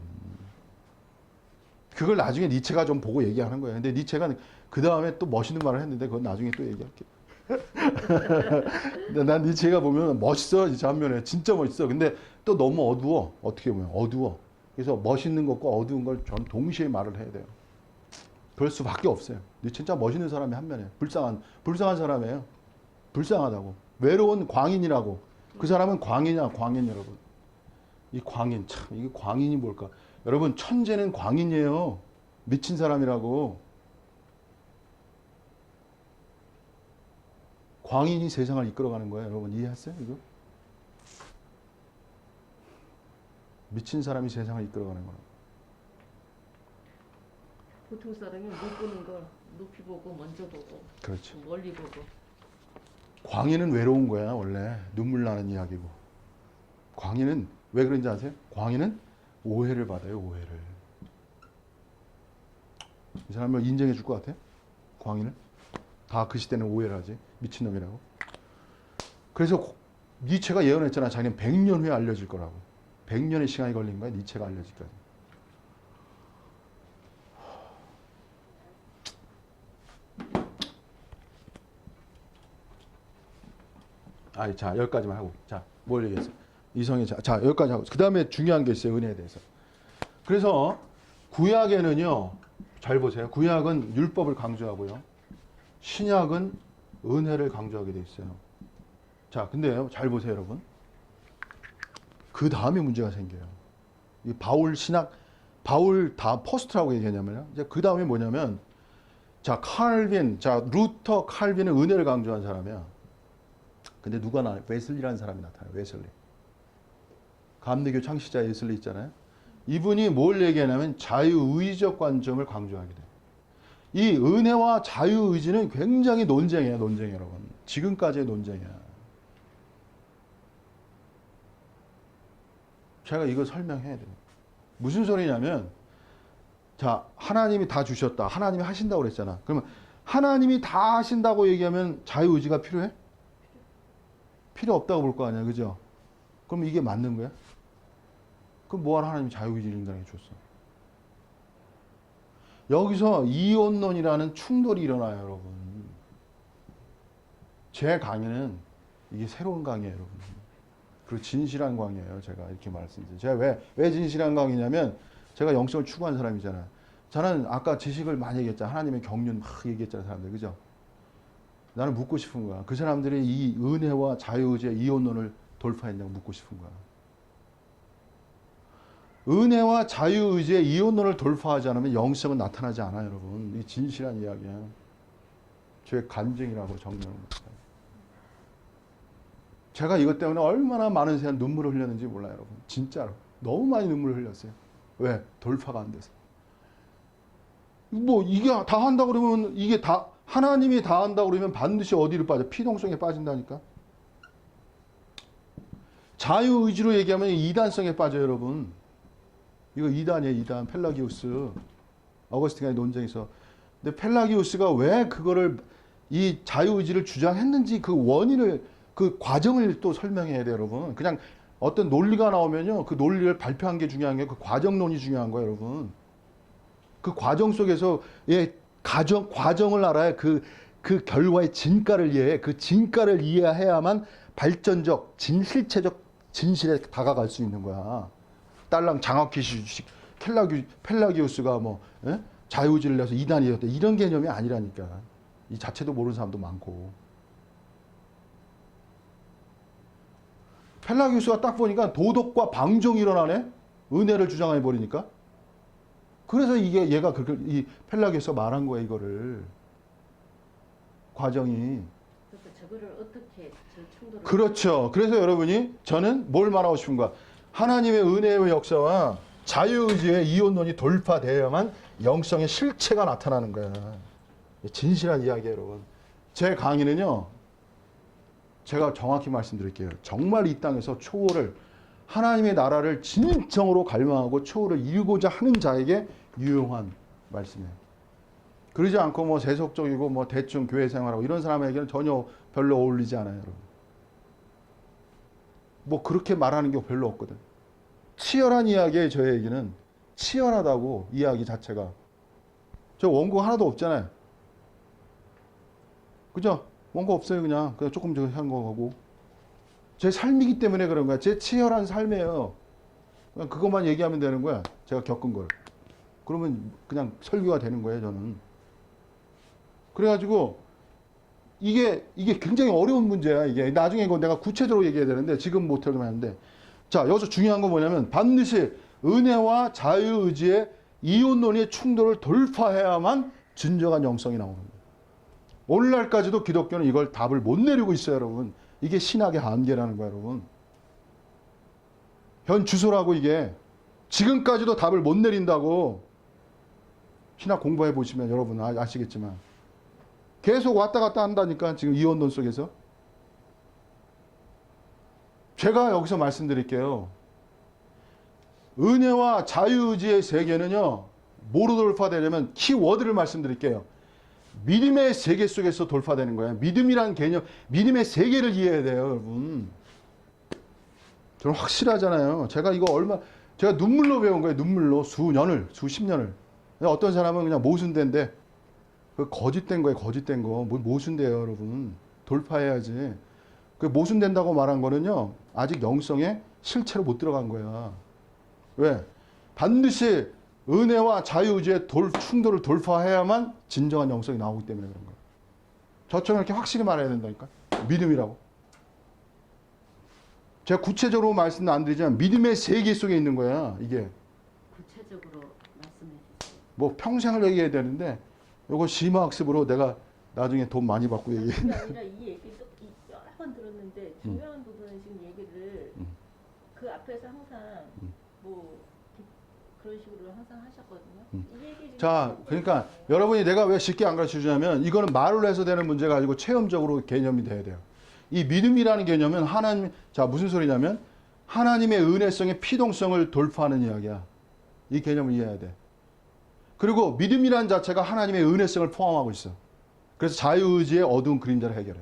그걸 나중에 니체가 좀 보고 얘기하는 거예요. 근데 니체가 그 다음에 또 멋있는 말을 했는데 그건 나중에 또 얘기할게요. 근데 난 니체가 보면 멋있어, 이 장면에. 진짜 멋있어. 근데 또 너무 어두워. 어떻게 보면 어두워. 그래서 멋있는 것과 어두운 걸 전 동시에 말을 해야 돼요. 그럴 수밖에 없어요. 진짜 멋있는 사람이 한 면에 불쌍한 사람이에요. 불쌍하다고. 외로운 광인이라고. 그 사람은 광인 여러분. 이 광인, 참, 이게 광인이 뭘까? 여러분, 천재는 광인이에요. 미친 사람이라고. 광인이 세상을 이끌어가는 거예요. 여러분, 이해했어요? 이거? 미친 사람이 세상을 이끌어가는 거예요. 보통 사람이 못 보는 걸 높이 보고 먼저 보고. 그렇죠. 멀리 보고. 광인은 외로운 거야, 원래. 눈물 나는 이야기고. 광인은 왜 그런지 아세요? 광인은 오해를 받아요, 오해를. 이 사람을 인정해 줄 것 같아요? 광인을? 다 그 시대는 오해를 하지. 미친놈이라고. 그래서 니체가 예언했잖아. 자기는 100년 후에 알려질 거라고. 100년의 시간이 걸린 거야, 니체가 알려질까지. 자, 여기까지만 하고. 자, 뭘 얘기했어? 이성의 자, 여기까지 하고. 그 다음에 중요한 게 있어요, 은혜에 대해서. 그래서 구약에는요, 잘 보세요. 구약은 율법을 강조하고요. 신약은 은혜를 강조하게 돼 있어요. 자, 근데요, 잘 보세요, 여러분. 그 다음에 문제가 생겨요. 이 바울 다 퍼스트라고 얘기하냐면요. 이제 그 다음에 뭐냐면, 자, 루터 칼빈은 은혜를 강조한 사람이야. 근데 웨슬리라는 사람이 나타나요. 웨슬리. 감리교 창시자 웨슬리 있잖아요. 이분이 뭘 얘기하냐면 자유의지적 관점을 강조하게 돼요. 이 은혜와 자유의지는 굉장히 논쟁이에요, 여러분. 지금까지의 논쟁이야. 제가 이거 설명해야 돼요. 무슨 소리냐면, 자, 하나님이 다 주셨다. 하나님이 하신다고 그랬잖아. 그러면 하나님이 다 하신다고 얘기하면 자유의지가 필요해? 필요 없다고 볼 거 아니야, 그죠? 그럼 이게 맞는 거야? 그럼 뭐하러 하나님이 자유의지를 인간에게 줬어? 여기서 이혼론이라는 충돌이 일어나요, 여러분. 제 강의는 이게 새로운 강의예요, 여러분. 그리고 진실한 강의예요, 제가 이렇게 말씀드려요. 제가 왜 진실한 강의냐면, 제가 영성을 추구하는 사람이잖아요. 저는 아까 지식을 많이 얘기했잖아. 하나님의 경륜 막 얘기했잖아요, 사람들. 그죠? 나는 묻고 싶은 거야. 그 사람들이 이 은혜와 자유의지의 이혼론을 돌파했냐고 묻고 싶은 거야. 은혜와 자유의지의 이혼론을 돌파하지 않으면 영성은 나타나지 않아요, 여러분. 이게 진실한 이야기야. 제 간증이라고 정리합니다. 제가 이것 때문에 얼마나 많은 세상 눈물을 흘렸는지 몰라요, 여러분. 진짜로. 너무 많이 눈물을 흘렸어요. 왜? 돌파가 안 돼서. 뭐 이게 다 한다 그러면 이게 다 하나님이 다 한다 그러면 반드시 어디로 빠져? 피동성에 빠진다니까. 자유의지로 얘기하면 이단성에 빠져요, 여러분. 이거 이단이에요, 이단. 펠라기우스. 어거스틴의 논쟁에서. 근데 펠라기우스가 왜 그거를 이 자유의지를 주장했는지 그 원인을 그 과정을 또 설명해야 돼요, 여러분. 그냥 어떤 논리가 나오면요, 그 논리를 발표한 게 중요한 게 그 과정론이 중요한 거예요, 여러분. 그 과정 속에서 예, 과정을 알아야 그 결과의 진가를 이해해. 그 진가를 이해해야만 발전적, 실체적 진실에 다가갈 수 있는 거야. 딸랑 장학퀴식 펠라기우스가 뭐 예? 자유의지를 내서 이단이었대 이런 개념이 아니라니까. 이 자체도 모르는 사람도 많고. 펠라기우스가 딱 보니까 도덕과 방종이 일어나네. 은혜를 주장해 버리니까. 그래서 이게 얘가 그렇게 이 펠라기우스가 말한 거야 이거를. 과정이. 그러니까 저거를 어떻게 저 충돌을 그렇죠. 그래서 여러분이 저는 뭘 말하고 싶은가? 하나님의 은혜의 역사와 자유의지의 이혼론이 돌파되어야만 영성의 실체가 나타나는 거야. 진실한 이야기예요, 여러분. 제 강의는요. 제가 정확히 말씀드릴게요. 정말 이 땅에서 초월을 하나님의 나라를 진정으로 갈망하고 초월을 이루고자 하는 자에게 유용한 말씀이에요. 그러지 않고 뭐 세속적이고 뭐 대충 교회 생활하고 이런 사람에게는 전혀 별로 어울리지 않아요, 여러분. 뭐 그렇게 말하는 게 별로 없거든. 치열한 이야기에 저의 얘기는 치열하다고 이야기 자체가. 저 원고 하나도 없잖아요. 그죠? 원고 없어요, 그냥 조금 한 거고. 제 삶이기 때문에 그런 거야. 제 치열한 삶이에요. 그냥 그것만 얘기하면 되는 거야. 제가 겪은 걸. 그러면 그냥 설교가 되는 거예요, 저는. 그래가지고 이게 굉장히 어려운 문제야. 이게 나중에 이거 내가 구체적으로 얘기해야 되는데 지금 못해도 하는데. 자, 여기서 중요한 건 뭐냐면 반드시 은혜와 자유의지의 이혼론의 충돌을 돌파해야만 진정한 영성이 나오는 거예요. 오늘날까지도 기독교는 이걸 답을 못 내리고 있어요, 여러분. 이게 신학의 한계라는 거예요, 여러분. 현 주소라고 이게. 지금까지도 답을 못 내린다고. 신학 공부해 보시면 여러분 아시겠지만. 계속 왔다 갔다 한다니까, 지금 이혼론 속에서. 제가 여기서 말씀드릴게요. 은혜와 자유의지의 세계는요, 뭐로 돌파되냐면 키워드를 말씀드릴게요. 믿음의 세계 속에서 돌파되는 거예요. 믿음이란 개념, 믿음의 세계를 이해해야 돼요, 여러분. 저는 확실하잖아요. 제가 눈물로 배운 거예요, 눈물로. 수십 년을. 어떤 사람은 그냥 모순된데, 그 거짓된 거예요, 거짓된 거. 뭘 모순돼요, 여러분. 돌파해야지. 그 모순된다고 말한 거는요, 아직 영성에 실체로 못 들어간 거야. 왜? 반드시 은혜와 자유의지의 충돌을 돌파해야만 진정한 영성이 나오기 때문에 그런 거예요. 저처럼 이렇게 확실히 말해야 된다니까. 믿음이라고. 제가 구체적으로 말씀은 안 드리지만 믿음의 세계 속에 있는 거야, 이게. 구체적으로 말씀해 주세요. 뭐 평생을 얘기해야 되는데 이거 심화학습으로 내가 나중에 돈 많이 받고 얘기해. 그게 아니라 이 얘기도 여러 번 들었는데 중요한 부분은 지금 얘기를 그 앞에서 항상 뭐 그런 식으로 항상 하셨거든요. 이 얘기 지금 자, 그러니까 여러분이 내가 왜 쉽게 안 가르쳐 주냐면 이거는 말로 해서 되는 문제가 아니고 체험적으로 개념이 돼야 돼요. 이 믿음이라는 개념은 자, 무슨 소리냐면 하나님의 은혜성의 피동성을 돌파하는 이야기야. 이 개념을 이해해야 돼. 그리고 믿음이라는 자체가 하나님의 은혜성을 포함하고 있어. 그래서 자유의지의 어두운 그림자를 해결해.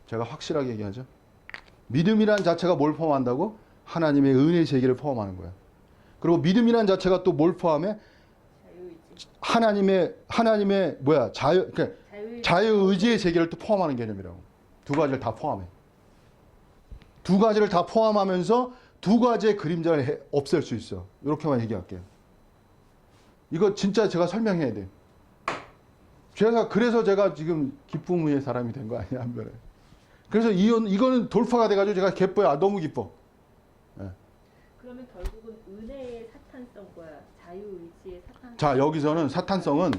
제가 확실하게 얘기하죠. 믿음이라는 자체가 뭘 포함한다고? 하나님의 은혜의 세계를 포함하는 거야. 그리고 믿음이라는 자체가 또 뭘 포함해? 하나님의 자유의지의 세계를 또 포함하는 개념이라고. 두 가지를 다 포함해. 두 가지를 다 포함하면서 두 가지의 그림자를 없앨 수 있어. 이렇게만 얘기할게요. 이거 진짜 제가 설명해야 돼. 그래서 제가 지금 기쁨의 사람이 된 거 아니야, 한 번에. 그래서 이거는 돌파가 돼가지고 제가 기뻐요. 너무 기뻐. 네. 그러면 결국은 은혜의 사탄성과 자유의지의 사탄성. 자, 여기서는 사탄성은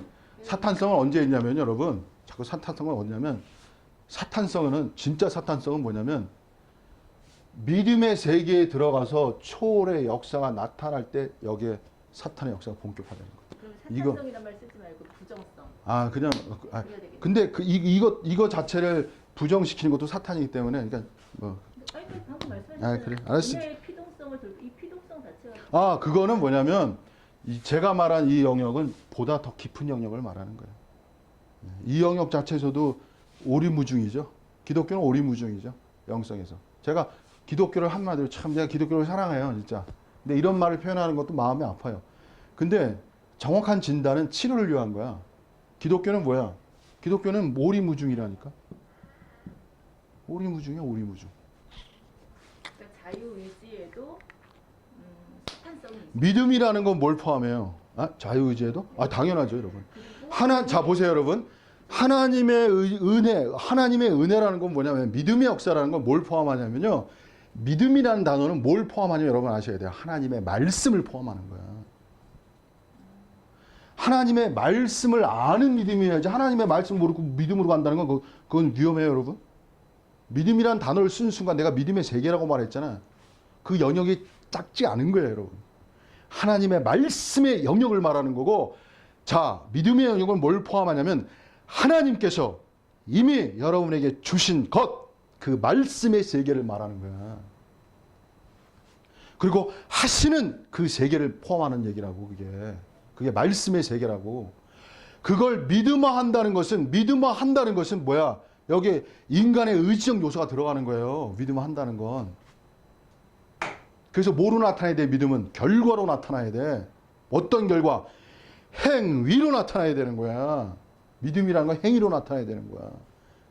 언제 있냐면 여러분, 자꾸 사탄성은 어디냐면 진짜 사탄성은 뭐냐면 믿음의 세계에 들어가서 초월의 역사가 나타날 때 여기에 사탄의 역사가 본격화되는 거예요. 그럼 이거- 사탄성이란 말 쓰지 말고 부정성. 그냥 그래야 되겠네. 근데 이거 자체를 부정시키는 것도 사탄이기 때문에 그러니까 뭐 아니 그 방금 말씀하신 그래 알았어. 은혜의 피동성을 이 피동성 자체가 그거는 뭐냐면 제가 말한 이 영역은 보다 더 깊은 영역을 말하는 거예요. 이 영역 자체에서도 오리무중이죠. 기독교는 오리무중이죠. 영성에서. 제가 기독교를 한마디로 참 제가 기독교를 사랑해요, 진짜. 근데 이런 말을 표현하는 것도 마음이 아파요. 근데 정확한 진단은 치료를 위한 거야. 기독교는 뭐야? 기독교는 오리무중이라니까. 오리무중이야, 오리무중. 그러니까 자유의지에도 사탄성이 있어. 믿음이라는 건 뭘 포함해요? 자유의지에도? 당연하죠, 여러분. 자, 보세요, 여러분. 하나님의 하나님의 은혜라는 건 뭐냐면 믿음의 역사라는 건 뭘 포함하냐면요. 믿음이라는 단어는 뭘 포함하냐면 여러분 아셔야 돼요. 하나님의 말씀을 포함하는 거야. 하나님의 말씀을 아는 믿음이어야지 하나님의 말씀 모르고 믿음으로 간다는 건 그건 위험해요, 여러분. 믿음이라는 단어를 쓴 순간 내가 믿음의 세계라고 말했잖아. 그 영역이 작지 않은 거예요, 여러분. 하나님의 말씀의 영역을 말하는 거고, 자, 믿음의 영역은 뭘 포함하냐면 하나님께서 이미 여러분에게 주신 것, 그 말씀의 세계를 말하는 거야. 그리고 하시는 그 세계를 포함하는 얘기라고, 그게 말씀의 세계라고. 그걸 믿음화한다는 것은 뭐야? 여기 인간의 의지적 요소가 들어가는 거예요. 믿음화한다는 건. 그래서 뭐로 나타나야 돼? 믿음은 결과로 나타나야 돼. 어떤 결과? 행위로 나타나야 되는 거야. 믿음이라는 건 행위로 나타나야 되는 거야.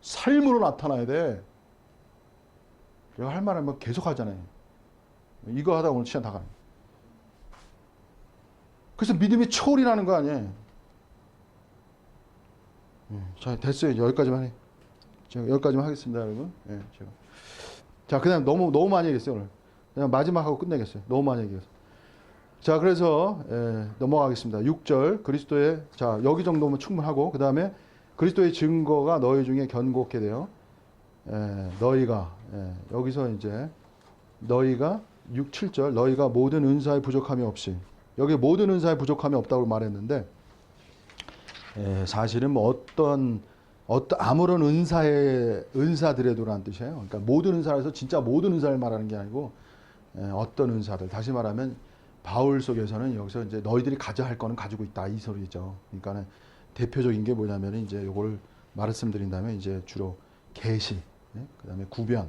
삶으로 나타나야 돼. 내가 할 말은 뭐 계속 하잖아요. 이거 하다 오늘 시간 다 가네. 그래서 믿음이 초월이라는 거 아니에요. 자, 됐어요. 여기까지만 해. 제가 여기까지만 하겠습니다, 여러분. 제가. 자, 그냥 너무 많이 얘기했어요, 오늘. 그냥 마지막 하고 끝내겠어요. 너무 많이 얘기해서. 자, 그래서 넘어가겠습니다. 6절 그리스도의 여기 정도면 충분하고 그 다음에 그리스도의 증거가 너희 중에 견고케 되어 너희가 여기서 이제 너희가 6, 7절 너희가 모든 은사에 부족함이 없이 여기 모든 은사에 부족함이 없다고 말했는데 사실은 뭐 어떤 아무런 은사들에도라는 뜻이에요. 그러니까 모든 은사에서 진짜 모든 은사를 말하는 게 아니고 어떤 은사들 다시 말하면 바울 속에서는 여기서 이제 너희들이 가져야 할 거는 가지고 있다 이 소리죠. 그러니까는 대표적인 게 뭐냐면 이제 요걸 말씀드린다면 이제 주로 계시, 그다음에 구변,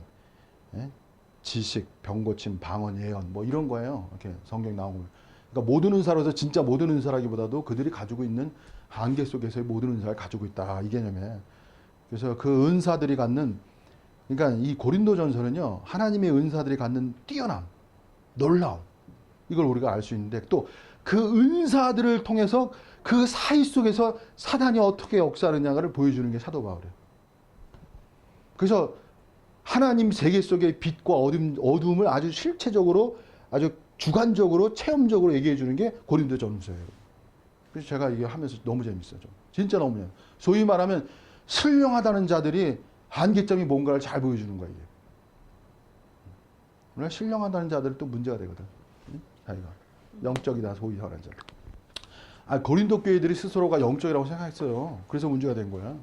지식, 병고침, 방언, 예언 뭐 이런 거예요. 이렇게 성경 나온 거. 그러니까 모든 은사로서 진짜 모든 은사라기보다도 그들이 가지고 있는 한계 속에서의 모든 은사를 가지고 있다 이 개념에. 그래서 그 은사들이 갖는 그러니까 이 고린도전서는요 하나님의 은사들이 갖는 뛰어남, 놀라움 이걸 우리가 알 수 있는데 또 그 은사들을 통해서 그 사이 속에서 사단이 어떻게 역사하느냐를 보여주는 게 사도 바울이에요. 그래서 하나님 세계 속의 빛과 어둠을 아주 실체적으로 아주 주관적으로 체험적으로 얘기해 주는 게 고린도전서예요. 그래서 제가 이게 하면서 너무 재밌어요. 진짜 너무 재밌어요. 소위 말하면 신령하다는 자들이 한계점이 뭔가를 잘 보여주는 거예요. 그러나 신령하다는 자들은 또 문제가 되거든. 자기가 영적이다 소위 말하는 자들. 고린도 교회들이 스스로가 영적이라고 생각했어요. 그래서 문제가 된 거야.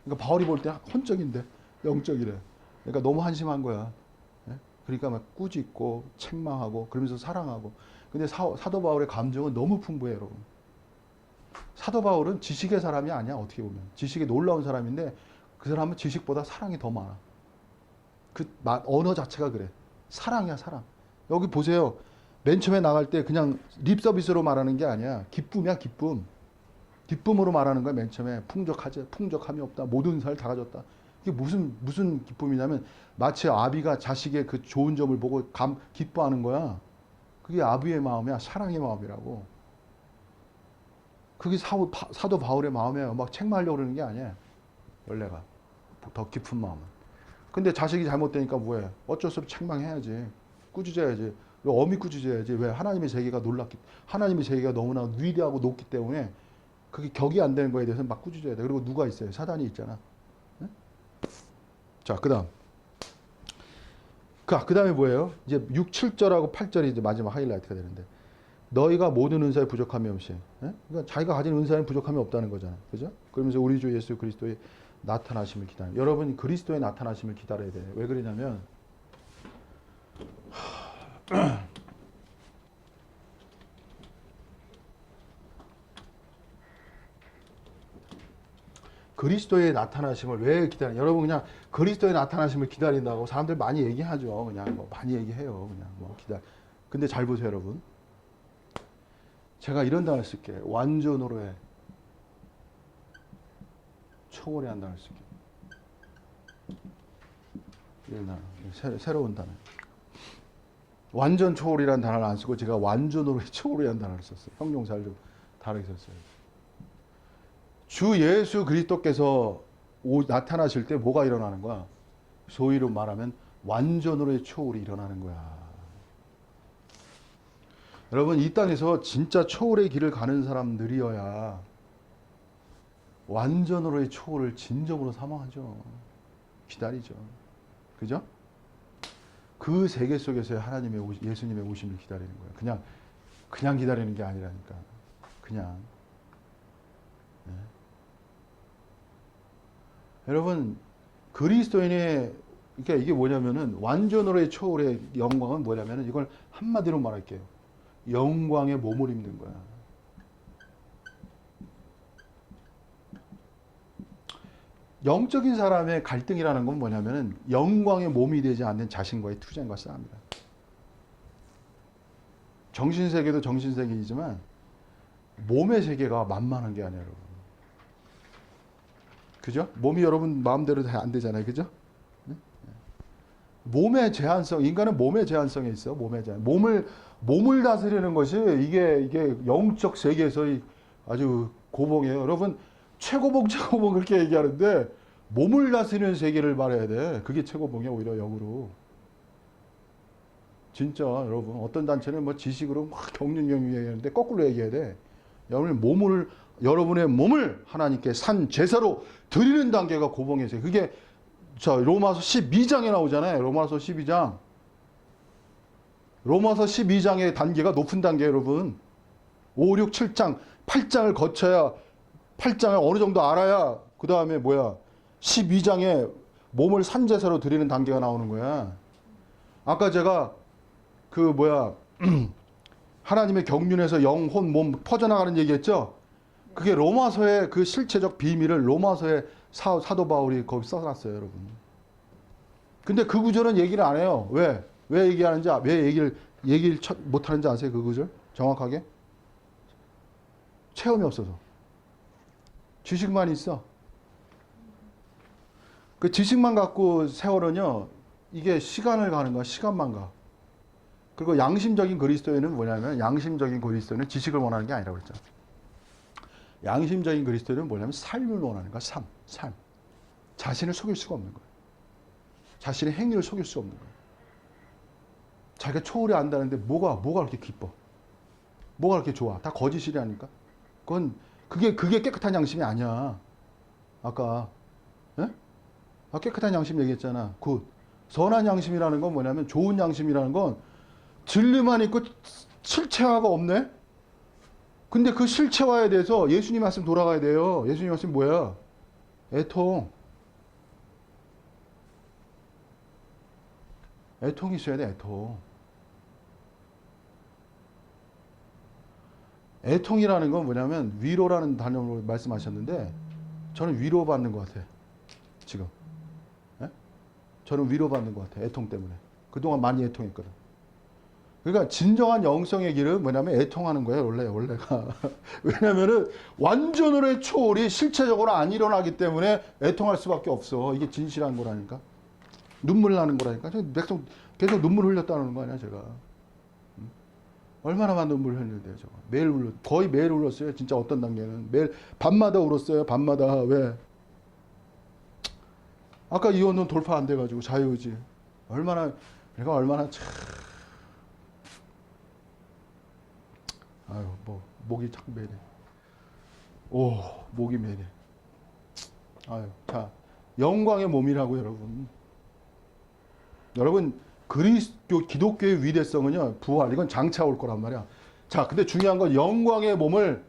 그러니까 바울이 볼 때 혼적인데 영적이래. 그러니까 너무 한심한 거야. 그러니까 막 꾸짖고 책망하고 그러면서 사랑하고. 근데 사도 바울의 감정은 너무 풍부해요, 여러분. 사도 바울은 지식의 사람이 아니야, 어떻게 보면. 지식에 놀라운 사람인데 그 사람은 지식보다 사랑이 더 많아. 언어 자체가 그래. 사랑이야, 사랑. 여기 보세요. 맨 처음에 나갈 때 그냥 립 서비스로 말하는 게 아니야. 기쁨이야, 기쁨. 기쁨으로 말하는 거야, 맨 처음에. 풍족함이 없다. 모든 은사를 다 가졌다. 이게 무슨 기쁨이냐면 마치 아비가 자식의 그 좋은 점을 보고 기뻐하는 거야. 그게 아비의 마음이야. 사랑의 마음이라고. 그게 사도 바울의 마음이에요. 막 책망하려고 그러는 게 아니야. 원래가. 더 깊은 마음은. 근데 자식이 잘못되니까 뭐해? 어쩔 수 없이 책망해야지. 꾸짖어야지. 어미 꾸짖어야지. 왜? 하나님의 세계가 하나님의 세계가 너무나 위대하고 높기 때문에 그게 격이 안 되는 거에 대해서 막 꾸짖어야 돼. 그리고 누가 있어요? 사단이 있잖아. 자, 그 다음. 그 다음에 뭐예요? 이제 6, 7절하고 8절이 이제 마지막 하이라이트가 되는데 너희가 모든 은사에 부족함이 없이. 예? 그러니까 자기가 가진 은사에 부족함이 없다는 거잖아요. 그죠? 그러면서 우리 주 예수 그리스도의 나타나심을 기다려. 여러분 그리스도의 나타나심을 기다려야 돼요. 왜 그러냐면 그리스도의 나타나심을 왜 기다려? 여러분 그냥 그리스도의 나타나심을 기다린다고 사람들 많이 얘기하죠. 그냥 뭐 많이 얘기해요. 그냥 뭐 근데 잘 보세요, 여러분. 제가 이런 단어를 쓸게요. 완전으로 해. 초월해 한 단어를 쓸게요. 이런 단어. 새로운 단어. 완전 초월이라는 단어를 안 쓰고 제가 완전으로 초월이라는 단어를 썼어요. 형용사를 좀 다르게 썼어요. 주 예수 그리스도께서 나타나실 때 뭐가 일어나는 거야? 소위로 말하면 완전으로의 초월이 일어나는 거야. 여러분 이 땅에서 진짜 초월의 길을 가는 사람들이어야 완전으로의 초월을 진정으로 사모하죠. 기다리죠. 그죠? 그 세계 속에서의 하나님의 예수님의 오심을 기다리는 거예요. 그냥 기다리는 게 아니라니까. 그냥. 네. 여러분 그리스도인의 그러니까 이게 뭐냐면은 완전으로의 초월의 영광은 뭐냐면은 이걸 한마디로 말할게요. 영광의 몸을 입는 거야. 영적인 사람의 갈등이라는 건 뭐냐면은 영광의 몸이 되지 않는 자신과의 투쟁과 싸움이다. 정신세계도 정신세계이지만 몸의 세계가 만만한 게 아니에요, 여러분. 그죠? 몸이 여러분 마음대로 안 되잖아요. 그죠? 네? 몸의 제한성, 인간은 몸의 제한성에 있어. 몸의 제한. 몸을 다스리는 것이 이게 영적 세계에서의 아주 고봉이에요. 여러분 최고봉 그렇게 얘기하는데 몸을 다스리는 세계를 말해야 돼. 그게 최고봉이야. 오히려 역으로. 진짜 여러분 어떤 단체는 뭐 지식으로 막 경륜 얘기하는데 거꾸로 얘기해야 돼. 여러분의 몸을 하나님께 산 제사로 드리는 단계가 고봉이세요. 그게 로마서 12장에 나오잖아요. 로마서 12장. 로마서 12장의 단계가 높은 단계 여러분. 5, 6, 7장, 8장을 거쳐야 8장을 어느 정도 알아야 그 다음에 12장에 몸을 산 제사로 드리는 단계가 나오는 거야. 아까 제가 하나님의 경륜에서 영, 혼, 몸 퍼져나가는 얘기했죠? 그게 로마서의 그 실체적 비밀을 로마서의 사도 바울이 거기 써놨어요, 여러분. 근데 그 구절은 얘기를 안 해요. 왜? 왜 얘기하는지, 왜 얘기를 못하는지 아세요? 그 구절? 정확하게? 체험이 없어서. 지식만 있어. 그 지식만 갖고 세월은요, 이게 시간을 가는 거야, 시간만 가. 그리고 양심적인 그리스도인은 뭐냐면, 양심적인 그리스도인은 지식을 원하는 게 아니라고 그랬잖아. 양심적인 그리스도인은 뭐냐면, 삶을 원하는 거야, 삶. 자신을 속일 수가 없는 거야. 자신의 행위를 속일 수가 없는 거야. 자기가 초월해 안다는데 뭐가 그렇게 기뻐? 뭐가 그렇게 좋아? 다 거짓이라니까? 그게 깨끗한 양심이 아니야. 아까, 예? 깨끗한 양심 얘기했잖아. 선한 양심이라는 건 뭐냐면, 좋은 양심이라는 건 진리만 있고 실체화가 없네? 근데 그 실체화에 대해서 예수님 말씀 돌아가야 돼요. 예수님 말씀 뭐야? 애통이 있어야 돼, 애통. 애통이라는 건 뭐냐면 위로라는 단어로 말씀하셨는데 저는 위로받는 것 같아. 지금. 예? 저는 위로받는 것 같아. 애통 때문에. 그동안 많이 애통했거든. 그러니까 진정한 영성의 길은 뭐냐면 애통하는 거예요. 원래가. 왜냐면은 완전으로의 초월이 실체적으로 안 일어나기 때문에 애통할 수밖에 없어. 이게 진실한 거라니까. 눈물 나는 거라니까. 계속 눈물 흘렸다는 거 아니야, 제가. 얼마나 많은 눈물 흘렸는데요, 저거. 거의 매일 울었어요. 진짜 어떤 단계는. 매일, 밤마다 울었어요. 밤마다. 왜? 아까 이혼은 돌파 안 돼가지고, 자유의지. 내가 얼마나 참. 아유, 목이 자꾸 매네. 목이 매네. 아유, 자, 영광의 몸이라고, 여러분. 여러분, 그리스도 기독교의 위대성은요, 부활, 이건 장차 올 거란 말이야. 자, 근데 중요한 건 영광의 몸을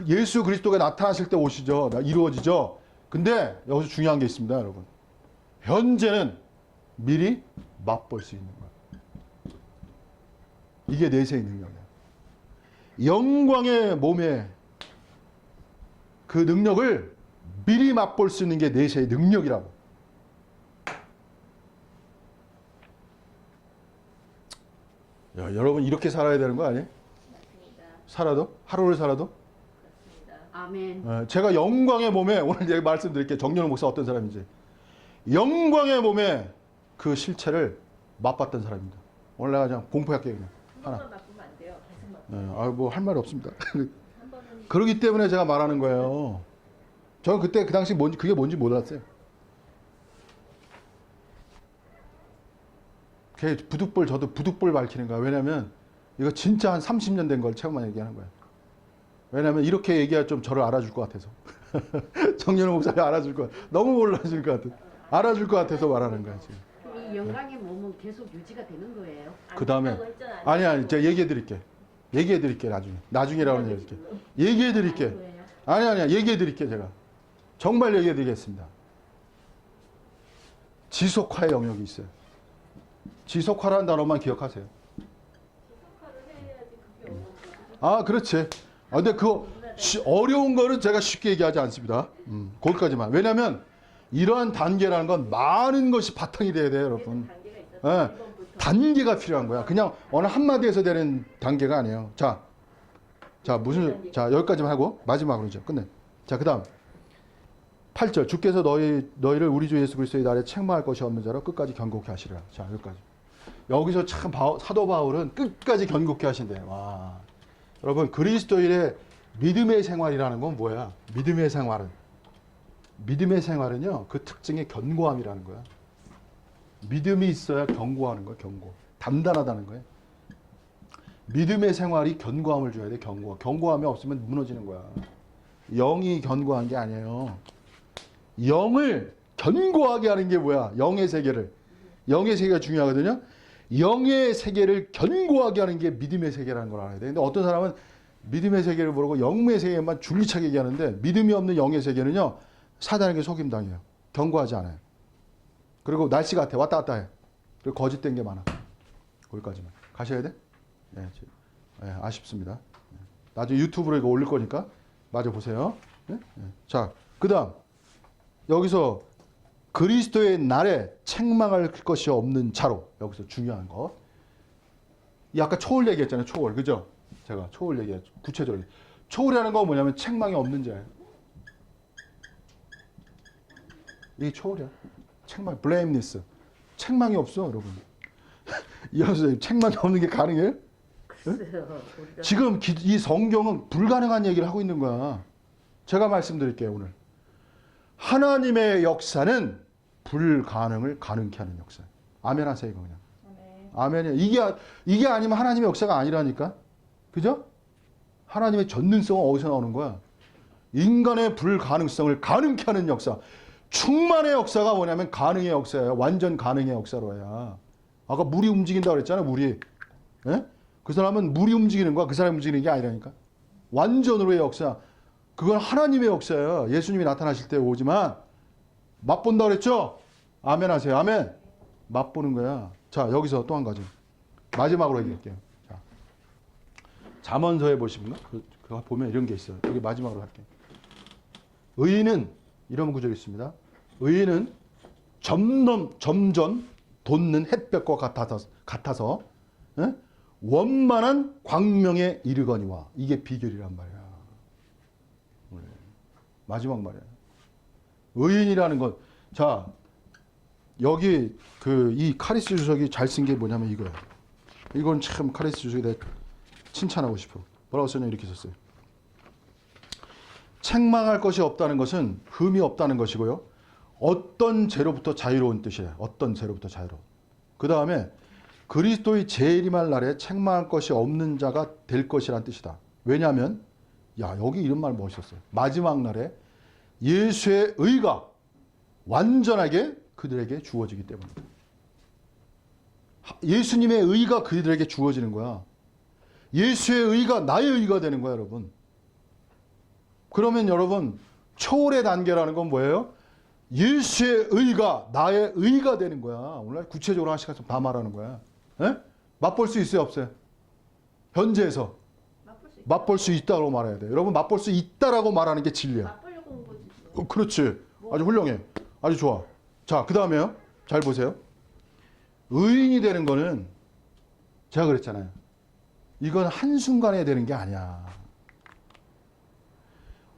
예수 그리스도가 나타나실 때 오시죠. 이루어지죠. 근데 여기서 중요한 게 있습니다, 여러분. 현재는 미리 맛볼 수 있는 거야. 이게 내세의 능력이야. 영광의 몸의 그 능력을 미리 맛볼 수 있는 게 내세의 능력이라고. 야, 여러분 이렇게 살아야 되는 거 아니에요? 맞습니다. 살아도? 하루를 살아도? 맞습니다. 아멘. 제가 영광의 몸에 오늘 제가 말씀드릴게요. 정연호 목사 어떤 사람인지. 영광의 몸에 그 실체를 맛봤던 사람입니다. 오늘 내가 그냥 공포할게요. 그냥 한 하나. 번만 바꾸면 안 돼요. 계속 바꾸면. 뭐 할 말이 없습니다. 한 번은 그러기 때문에 제가 말하는 거예요. 저는 그때 그 당시 그게 뭔지 몰랐어요. 걔 부득불, 저도 부득불 밝히는 거야. 왜냐면 이거 진짜 한 30년 된 걸 체험만 얘기하는 거야. 왜냐면 이렇게 얘기해야 좀 저를 알아줄 것 같아서. 정연호 목사님 알아줄 것 같아. 너무 몰라줄 것 같아. 알아줄 것 같아서 말하는 거야 지금. 이 영광의 몸은 계속 유지가 되는 거예요. 안 그 다음에 된다고 했잖아요. 아니 제가 얘기해 드릴게. 얘기해 드릴게 나중이라고 얘기해. 얘기해 드릴게. 거예요. 아니야 얘기해 드릴게 제가. 정말 얘기해 드리겠습니다. 지속화의 영역이 있어요. 지속화라는 단어만 기억하세요. 지속화를 해야지 그게 어려운 거죠. 아, 그렇지. 근데 그거 어려운 거는 제가 쉽게 얘기하지 않습니다. 거기까지만. 왜냐하면 이러한 단계라는 건 많은 것이 바탕이 돼야 돼요, 여러분. 단계가 있어서 예, 1번부터 단계가 필요한 거야. 그냥 어느 한마디에서 되는 단계가 아니에요. 자, 여기까지만 하고 마지막으로 이제 끝내. 자, 그다음 8절. 주께서 너희를 우리 주 예수 그리스도의 날에 책망할 것이 없는 자로 끝까지 견고케 하시리라. 자, 여기까지. 여기서 참 사도 바울은 끝까지 견고케 하신대요. 와. 여러분, 그리스도인의 믿음의 생활이라는 건 뭐야? 믿음의 생활은요, 그 특징이 견고함이라는 거야. 믿음이 있어야 견고하는 거야, 견고. 단단하다는 거야. 믿음의 생활이 견고함을 줘야 돼, 견고함이 없으면 무너지는 거야. 영이 견고한 게 아니에요. 영을 견고하게 하는 게 뭐야? 영의 세계를. 영의 세계가 중요하거든요. 영의 세계를 견고하게 하는 게 믿음의 세계라는 걸 알아야 돼. 근데 어떤 사람은 믿음의 세계를 모르고 영의 세계만 줄기차게 얘기하는데 믿음이 없는 영의 세계는요. 사단에게 속임당해요. 견고하지 않아요. 그리고 날씨 같아. 왔다 갔다 해. 그리고 거짓된 게 많아. 거기까지만. 가셔야 돼? 네, 아쉽습니다. 나중에 유튜브로 이거 올릴 거니까 마저 보세요. 네? 네. 자, 그 다음 여기서 그리스도의 날에 책망할 것이 없는 자로. 여기서 중요한 것. 이 아까 초월 얘기했잖아요. 초월. 그죠? 제가 초월 얘기했죠. 구체적으로. 초월이라는 건 뭐냐면 책망이 없는 자예요. 이게 초월이야. 책망, blameless. 책망이 없어, 여러분. 이현 선생님, 책망이 없는 게 가능해요? 글쎄요. 지금 이 성경은 불가능한 얘기를 하고 있는 거야. 제가 말씀드릴게요, 오늘. 하나님의 역사는 불가능을 가능케 하는 역사. 아멘 하세요, 이거 그냥. 아멘이야. 이게 아니면 하나님의 역사가 아니라니까. 그죠? 하나님의 전능성은 어디서 나오는 거야? 인간의 불가능성을 가능케 하는 역사. 충만의 역사가 뭐냐면 가능의 역사예요. 완전 가능의 역사로야. 아까 물이 움직인다고 그랬잖아요, 물이. 예? 그 사람은 물이 움직이는 거야. 그 사람이 움직이는 게 아니라니까. 완전으로의 역사. 그건 하나님의 역사예요. 예수님이 나타나실 때 오지만 맛본다고 그랬죠? 아멘 하세요. 아멘. 맛보는 거야. 자, 여기서 또 한 가지. 마지막으로 얘기할게요. 자, 잠언서에 보시면 그거 보면 이런 게 있어요. 여기 마지막으로 할게요. 의인은 이런 구절이 있습니다. 의인은 점점 돋는 햇볕과 같아서 예? 원만한 광명에 이르거니와. 이게 비결이란 말이야. 마지막 말이야. 의인이라는 건, 자, 여기 이 카리스 주석이 잘 쓴 게 뭐냐면 이거야. 이건 참 카리스 주석에 대해 칭찬하고 싶어. 뭐라고 썼냐 이렇게 썼어요. 책망할 것이 없다는 것은 흠이 없다는 것이고요. 어떤 죄로부터 자유로운 뜻이에요. 어떤 죄로부터 자유로운. 그 다음에 그리스도의 재림할 날에 책망할 것이 없는 자가 될 것이란 뜻이다. 왜냐하면 여기 이런 말 멋있었어요. 마지막 날에 예수의 의가 완전하게 그들에게 주어지기 때문입니다. 예수님의 의가 그들에게 주어지는 거야. 예수의 의가 나의 의가 되는 거야, 여러분. 그러면 여러분, 초월의 단계라는 건 뭐예요? 예수의 의가 나의 의가 되는 거야. 오늘 구체적으로 하나씩 다 말하는 거야. 에? 맛볼 수 있어요, 없어요? 현재에서 맛볼 수 있다고 말해야 돼. 여러분, 맛볼 수 있다라고 말하는 게 진리야. 맛보려고 온 거지. 그렇지. 아주 훌륭해. 아주 좋아. 자, 그 다음에요. 잘 보세요. 의인이 되는 거는 제가 그랬잖아요. 이건 한순간에 되는 게 아니야.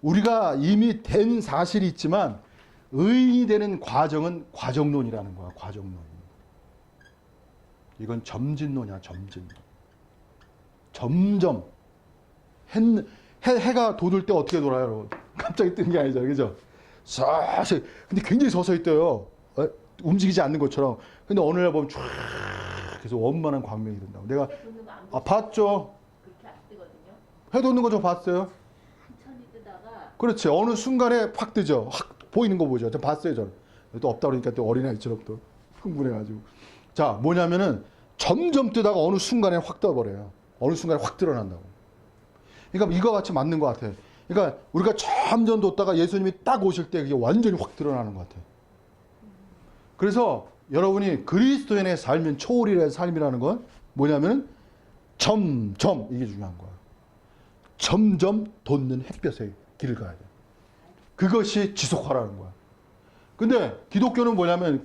우리가 이미 된 사실이 있지만 의인이 되는 과정은 과정론이라는 거야. 과정론. 이건 점진론이야. 점진론. 점점 해가 돋을 때 어떻게 돌아요, 여러분? 갑자기 뜨는 게 아니잖아요. 그죠? 서서히. 근데 굉장히 서서히 떠요. 움직이지 않는 것처럼. 근데 어느 날 보면 쫙 해서 원만한 광명이 된다고. 내가 돋는 거안 보이죠? 봤죠. 그렇게 안 뜨거든요. 해 돋는 거 저 봤어요. 천천히 뜨다가 그렇지. 어느 순간에 확 뜨죠. 확 보이는 거 보죠. 저 봤어요, 저는. 또 없다 그러니까 또 어린아이처럼 또 흥분해가지고. 자, 뭐냐면은 점점 뜨다가 어느 순간에 확 떠버려요. 어느 순간에 확 드러난다고. 그러니까 이거 같이 맞는 것 같아. 그러니까 우리가 점점 뒀다가 예수님이 딱 오실 때 그게 완전히 확 드러나는 것 같아. 그래서 여러분이 그리스도인의 삶인 초월이라는 삶이라는 건 뭐냐면 점점 이게 중요한 거야. 점점 돋는 햇볕의 길을 가야 돼. 그것이 지속화라는 거야. 근데 기독교는 뭐냐면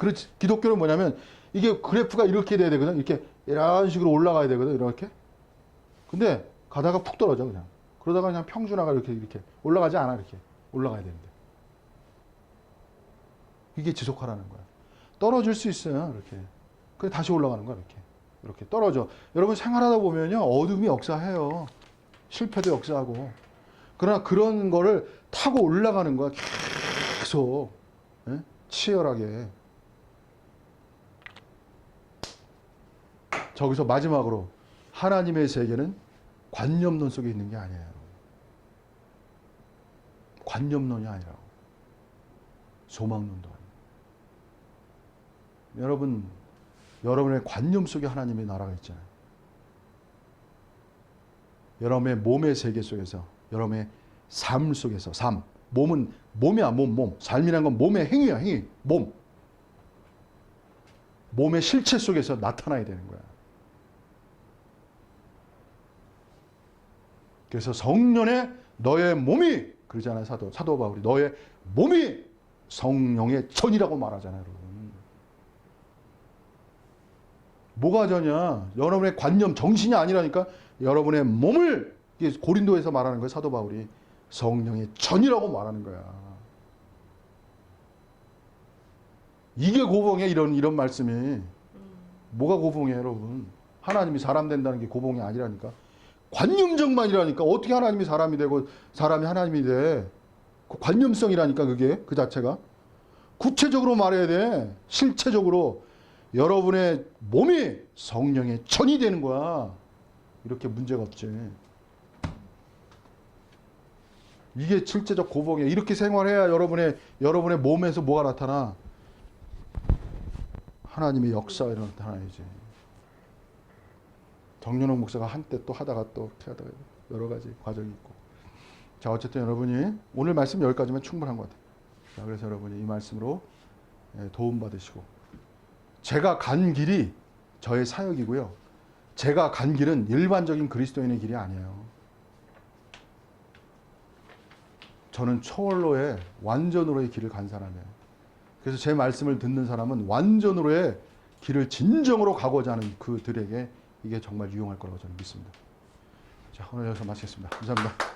이게 그래프가 이렇게 돼야 되거든. 이렇게 이런 식으로 올라가야 되거든. 이렇게. 근데 가다가 푹 떨어져 그냥. 그러다가 그냥 평준화가 이렇게 올라가지 않아. 이렇게 올라가야 되는데. 이게 지속화라는 거야. 떨어질 수 있어요. 이렇게. 그래 다시 올라가는 거야. 이렇게 떨어져. 여러분 생활하다 보면요. 어둠이 역사해요. 실패도 역사하고. 그러나 그런 거를 타고 올라가는 거야. 계속. 예? 치열하게. 저기서 마지막으로 하나님의 세계는 관념론 속에 있는 게 아니에요. 관념론이 아니라고. 소망론도 아니에요. 여러분의 관념 속에 하나님의 나라가 있잖아요. 여러분의 몸의 세계 속에서, 여러분의 삶 속에서, 삶. 몸은 몸이야, 몸. 삶이란 건 몸의 행위야, 행위. 몸. 몸의 실체 속에서 나타나야 되는 거야. 그래서 성령의 너의 몸이 그러잖아요. 사도 바울이 너의 몸이 성령의 전이라고 말하잖아요. 여러분. 뭐가 전이야? 여러분의 관념, 정신이 아니라니까. 여러분의 몸을 고린도에서 말하는 거예요. 사도 바울이 성령의 전이라고 말하는 거야. 이게 고봉이야. 이런 말씀이. 뭐가 고봉이에요, 여러분? 하나님이 사람 된다는 게 고봉이 아니라니까. 관념적만이라니까. 어떻게 하나님이 사람이 되고 사람이 하나님이 돼? 그 관념성이라니까. 그게 그 자체가. 구체적으로 말해야 돼. 실체적으로 여러분의 몸이 성령의 전이 되는 거야. 이렇게 문제가 없지. 이게 실제적 고봉이야. 이렇게 생활해야 여러분의 몸에서 뭐가 나타나? 하나님의 역사가 나타나야지. 정연홍 목사가 한때 또 하다가 여러 가지 과정이 있고. 자, 어쨌든 여러분이 오늘 말씀 여기까지면 충분한 것 같아요. 자, 그래서 여러분이 이 말씀으로 도움 받으시고, 제가 간 길이 저의 사역이고요. 제가 간 길은 일반적인 그리스도인의 길이 아니에요. 저는 초월로의 완전으로의 길을 간 사람이에요. 그래서 제 말씀을 듣는 사람은 완전으로의 길을 진정으로 가고자 하는 그들에게 이게 정말 유용할 거라고 저는 믿습니다. 자, 오늘 여기서 마치겠습니다. 감사합니다.